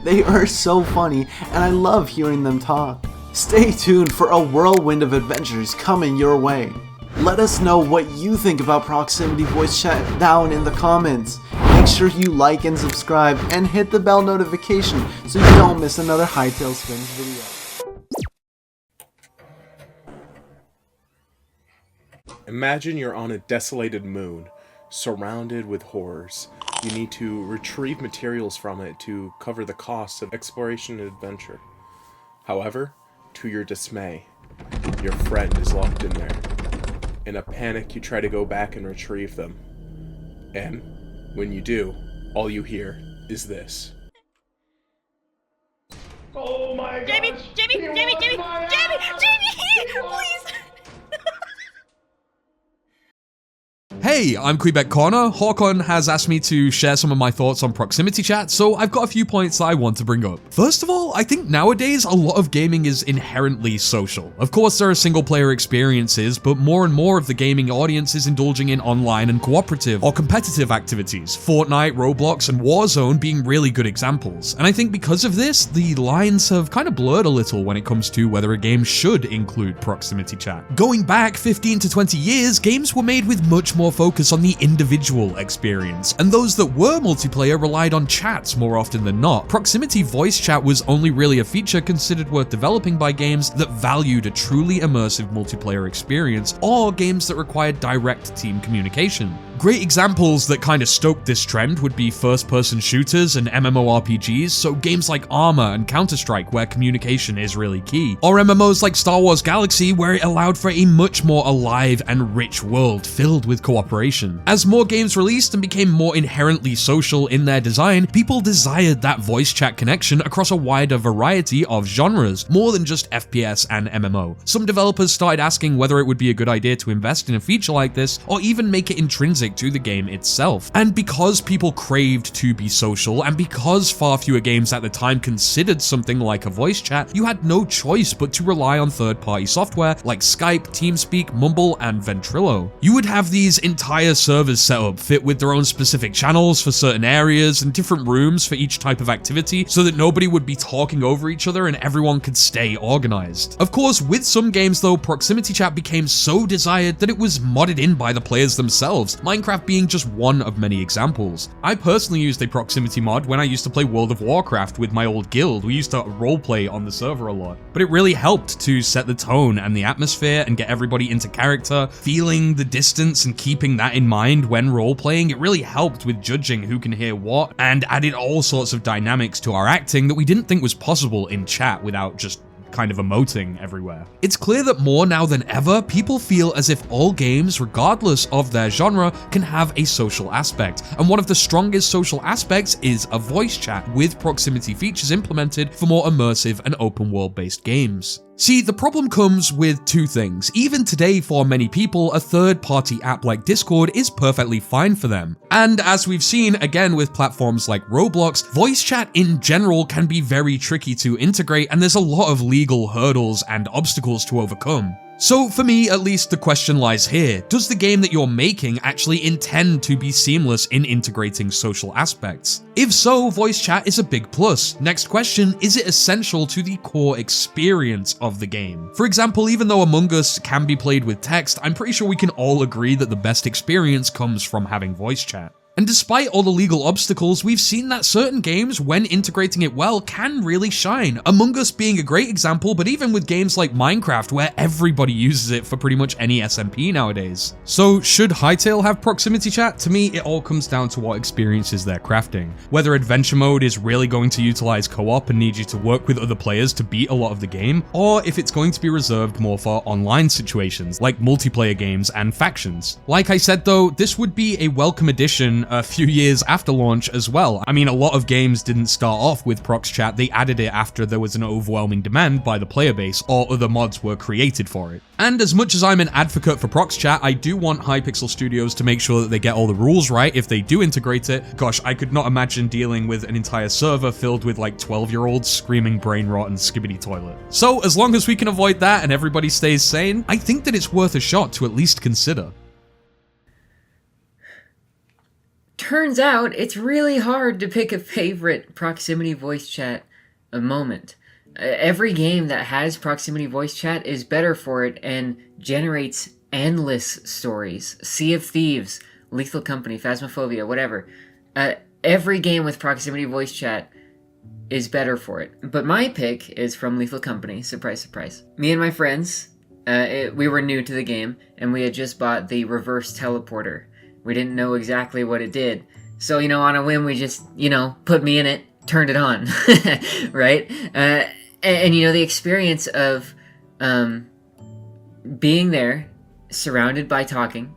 They are so funny and I love hearing them talk. Stay tuned for a whirlwind of adventures coming your way. Let us know what you think about proximity voice chat down in the comments. Make sure you like and subscribe and hit the bell notification so you don't miss another Hytale Spins video. Imagine you're on a desolated moon, surrounded with horrors. You need to retrieve materials from it to cover the costs of exploration and adventure. However, to your dismay, your friend is locked in there. In a panic, you try to go back and retrieve them. And when you do, all you hear is this. Oh my god! Jamie, please! Hey, I'm Kweebec Corner. Hawkon has asked me to share some of my thoughts on proximity chat, so I've got a few points that I want to bring up. First of all, I think nowadays a lot of gaming is inherently social. Of course, there are single-player experiences, but more and more of the gaming audience is indulging in online and cooperative or competitive activities, Fortnite, Roblox, and Warzone being really good examples. And I think because of this, the lines have kind of blurred a little when it comes to whether a game should include proximity chat. Going back 15 to 20 years, games were made with much more focus on the individual experience, and those that were multiplayer relied on chats more often than not. Proximity voice chat was only really a feature considered worth developing by games that valued a truly immersive multiplayer experience, or games that required direct team communication. Great examples that kind of stoked this trend would be first-person shooters and MMORPGs, so games like Arma and Counter-Strike where communication is really key, or MMOs like Star Wars Galaxy where it allowed for a much more alive and rich world filled with cooperation. As more games released and became more inherently social in their design, people desired that voice chat connection across a wider variety of genres, more than just FPS and MMO. Some developers started asking whether it would be a good idea to invest in a feature like this, or even make it intrinsic to the game itself. And because people craved to be social, and because far fewer games at the time considered something like a voice chat, you had no choice but to rely on third-party software like Skype, TeamSpeak, Mumble, and Ventrilo. You would have these entire servers set up, fit with their own specific channels for certain areas and different rooms for each type of activity, so that nobody would be talking over each other and everyone could stay organized. Of course, with some games though, proximity chat became so desired that it was modded in by the players themselves, Minecraft being just one of many examples. I personally used a proximity mod when I used to play World of Warcraft with my old guild. We used to roleplay on the server a lot, but it really helped to set the tone and the atmosphere and get everybody into character, feeling the distance and keeping keeping that in mind when role-playing, it really helped with judging who can hear what, and added all sorts of dynamics to our acting that we didn't think was possible in chat without just kind of emoting everywhere. It's clear that more now than ever, people feel as if all games, regardless of their genre, can have a social aspect, and one of the strongest social aspects is a voice chat, with proximity features implemented for more immersive and open world based games. See, the problem comes with two things. Even today, for many people, a third-party app like Discord is perfectly fine for them. And as we've seen again with platforms like Roblox, voice chat in general can be very tricky to integrate, and there's a lot of legal hurdles and obstacles to overcome. So for me, at least, the question lies here. Does the game that you're making actually intend to be seamless in integrating social aspects? If so, voice chat is a big plus. Next question, is it essential to the core experience of the game? For example, even though Among Us can be played with text, I'm pretty sure we can all agree that the best experience comes from having voice chat. And despite all the legal obstacles, we've seen that certain games, when integrating it well, can really shine. Among Us being a great example, but even with games like Minecraft, where everybody uses it for pretty much any SMP nowadays. So should Hytale have proximity chat? To me, it all comes down to what experiences they're crafting. Whether adventure mode is really going to utilize co-op and need you to work with other players to beat a lot of the game, or if it's going to be reserved more for online situations, like multiplayer games and factions. Like I said though, this would be a welcome addition a few years after launch as well. I mean, a lot of games didn't start off with prox chat, they added it after there was an overwhelming demand by the player base, or other mods were created for it. And as much as I'm an advocate for prox chat, I do want Hypixel Studios to make sure that they get all the rules right if they do integrate it. Gosh, I could not imagine dealing with an entire server filled with like 12-year-olds screaming brain rot and skibbity toilet. So as long as we can avoid that and everybody stays sane, I think that it's worth a shot to at least consider. Turns out it's really hard to pick a favorite proximity voice chat moment. Every game that has proximity voice chat is better for it and generates endless stories. Sea of Thieves, Lethal Company, Phasmophobia, whatever. Every game with proximity voice chat is better for it. But my pick is from Lethal Company. Surprise, surprise. Me and my friends, we were new to the game, and we had just bought the reverse teleporter. We didn't know exactly what it did. So, on a whim, we just, put me in it, turned it on, right? And the experience of being there, surrounded by talking,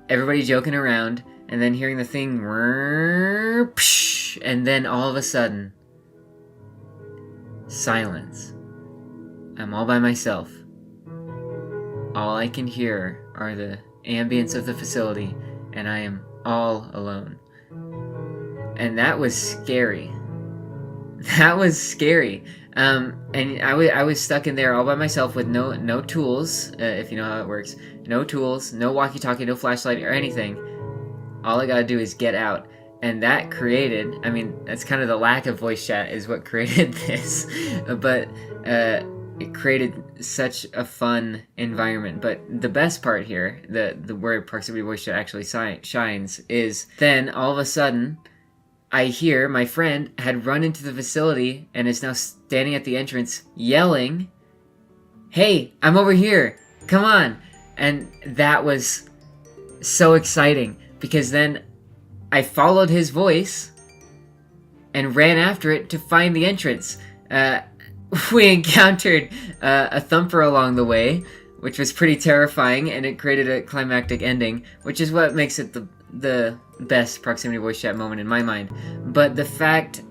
everybody joking around, and then hearing the thing, and then all of a sudden, silence. I'm all by myself. All I can hear are the ambience of the facility, and I am all alone. And that was scary. That was scary. And I was stuck in there all by myself with no tools, if you know how it works. No tools, no walkie-talkie, no flashlight or anything. All I gotta do is get out. And that created, that's kind of the lack of voice chat is what created this. But it created such a fun environment. But the best part here, the where proximity voice chat actually shines, is then all of a sudden I hear my friend had run into the facility and is now standing at the entrance yelling, "Hey, I'm over here, come on." And that was so exciting because then I followed his voice and ran after it to find the entrance. We encountered a thumper along the way, which was pretty terrifying, and it created a climactic ending, which is what makes it the best proximity voice chat moment in my mind. But the fact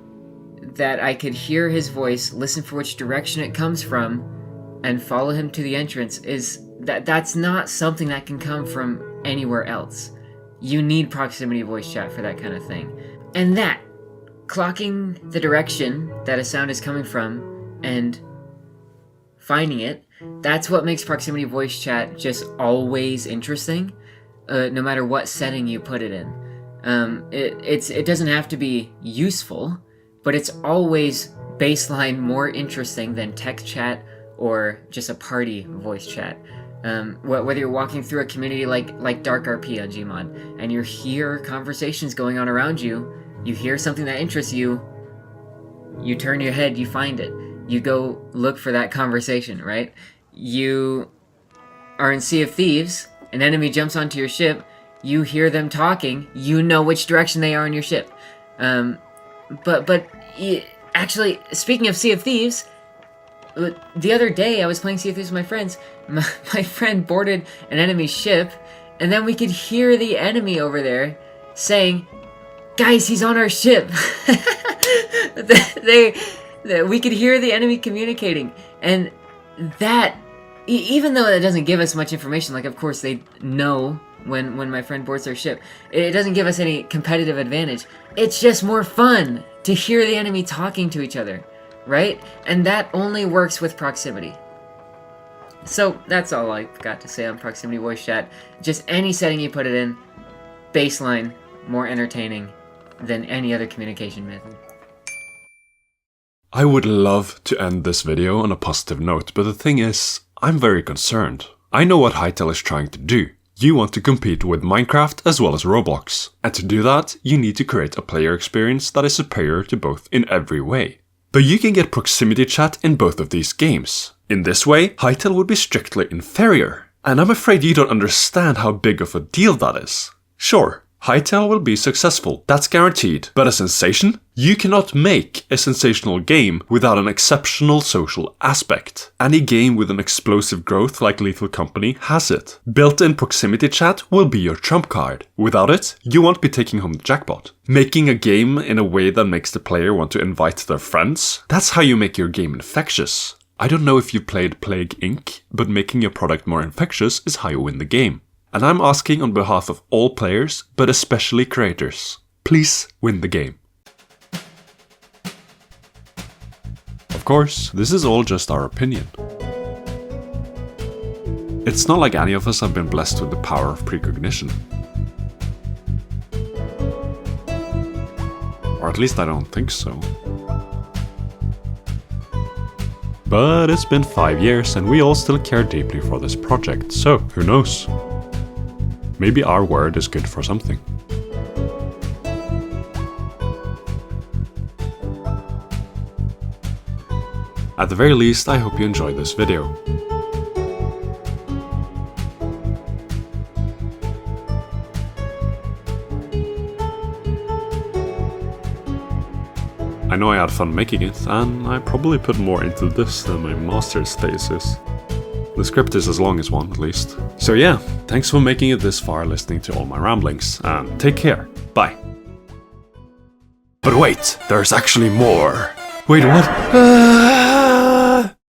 that I could hear his voice, listen for which direction it comes from, and follow him to the entrance that's not something that can come from anywhere else. You need proximity voice chat for that kind of thing. And that, clocking the direction that a sound is coming from and finding it, that's what makes proximity voice chat just always interesting, no matter what setting you put it in. It doesn't have to be useful, but it's always baseline more interesting than text chat or just a party voice chat. Whether you're walking through a community like Dark RP on Gmod, and you hear conversations going on around you, you hear something that interests you, you turn your head, you find it. You go look for that conversation, right? You are in Sea of Thieves, an enemy jumps onto your ship, you hear them talking, you know which direction they are in your ship. Actually, speaking of Sea of Thieves, the other day I was playing Sea of Thieves with my friends. My friend boarded an enemy ship, and then we could hear the enemy over there saying, "Guys, he's on our ship." We could hear the enemy communicating, and that, even though it doesn't give us much information, like of course they know when my friend boards their ship, it doesn't give us any competitive advantage. It's just more fun to hear the enemy talking to each other, right? And that only works with proximity. So that's all I've got to say on proximity voice chat. Just any setting you put it in, baseline, more entertaining than any other communication method. I would love to end this video on a positive note, but the thing is, I'm very concerned. I know what Hytale is trying to do. You want to compete with Minecraft as well as Roblox. And to do that, you need to create a player experience that is superior to both in every way. But you can get proximity chat in both of these games. In this way, Hytale would be strictly inferior. And I'm afraid you don't understand how big of a deal that is. Sure, Hytale will be successful, that's guaranteed, but a sensation? You cannot make a sensational game without an exceptional social aspect. Any game with an explosive growth like Lethal Company has it. Built-in proximity chat will be your trump card. Without it, you won't be taking home the jackpot. Making a game in a way that makes the player want to invite their friends? That's how you make your game infectious. I don't know if you've played Plague Inc., but making your product more infectious is how you win the game. And I'm asking on behalf of all players, but especially creators. Please win the game. Of course, this is all just our opinion. It's not like any of us have been blessed with the power of precognition. Or at least I don't think so. But it's been 5 years and we all still care deeply for this project, so who knows? Maybe our word is good for something. At the very least, I hope you enjoyed this video. I know I had fun making it, and I probably put more into this than my master's thesis. The script is as long as one, at least. So yeah, thanks for making it this far, listening to all my ramblings, and take care. Bye. But wait, there's actually more. Wait, what?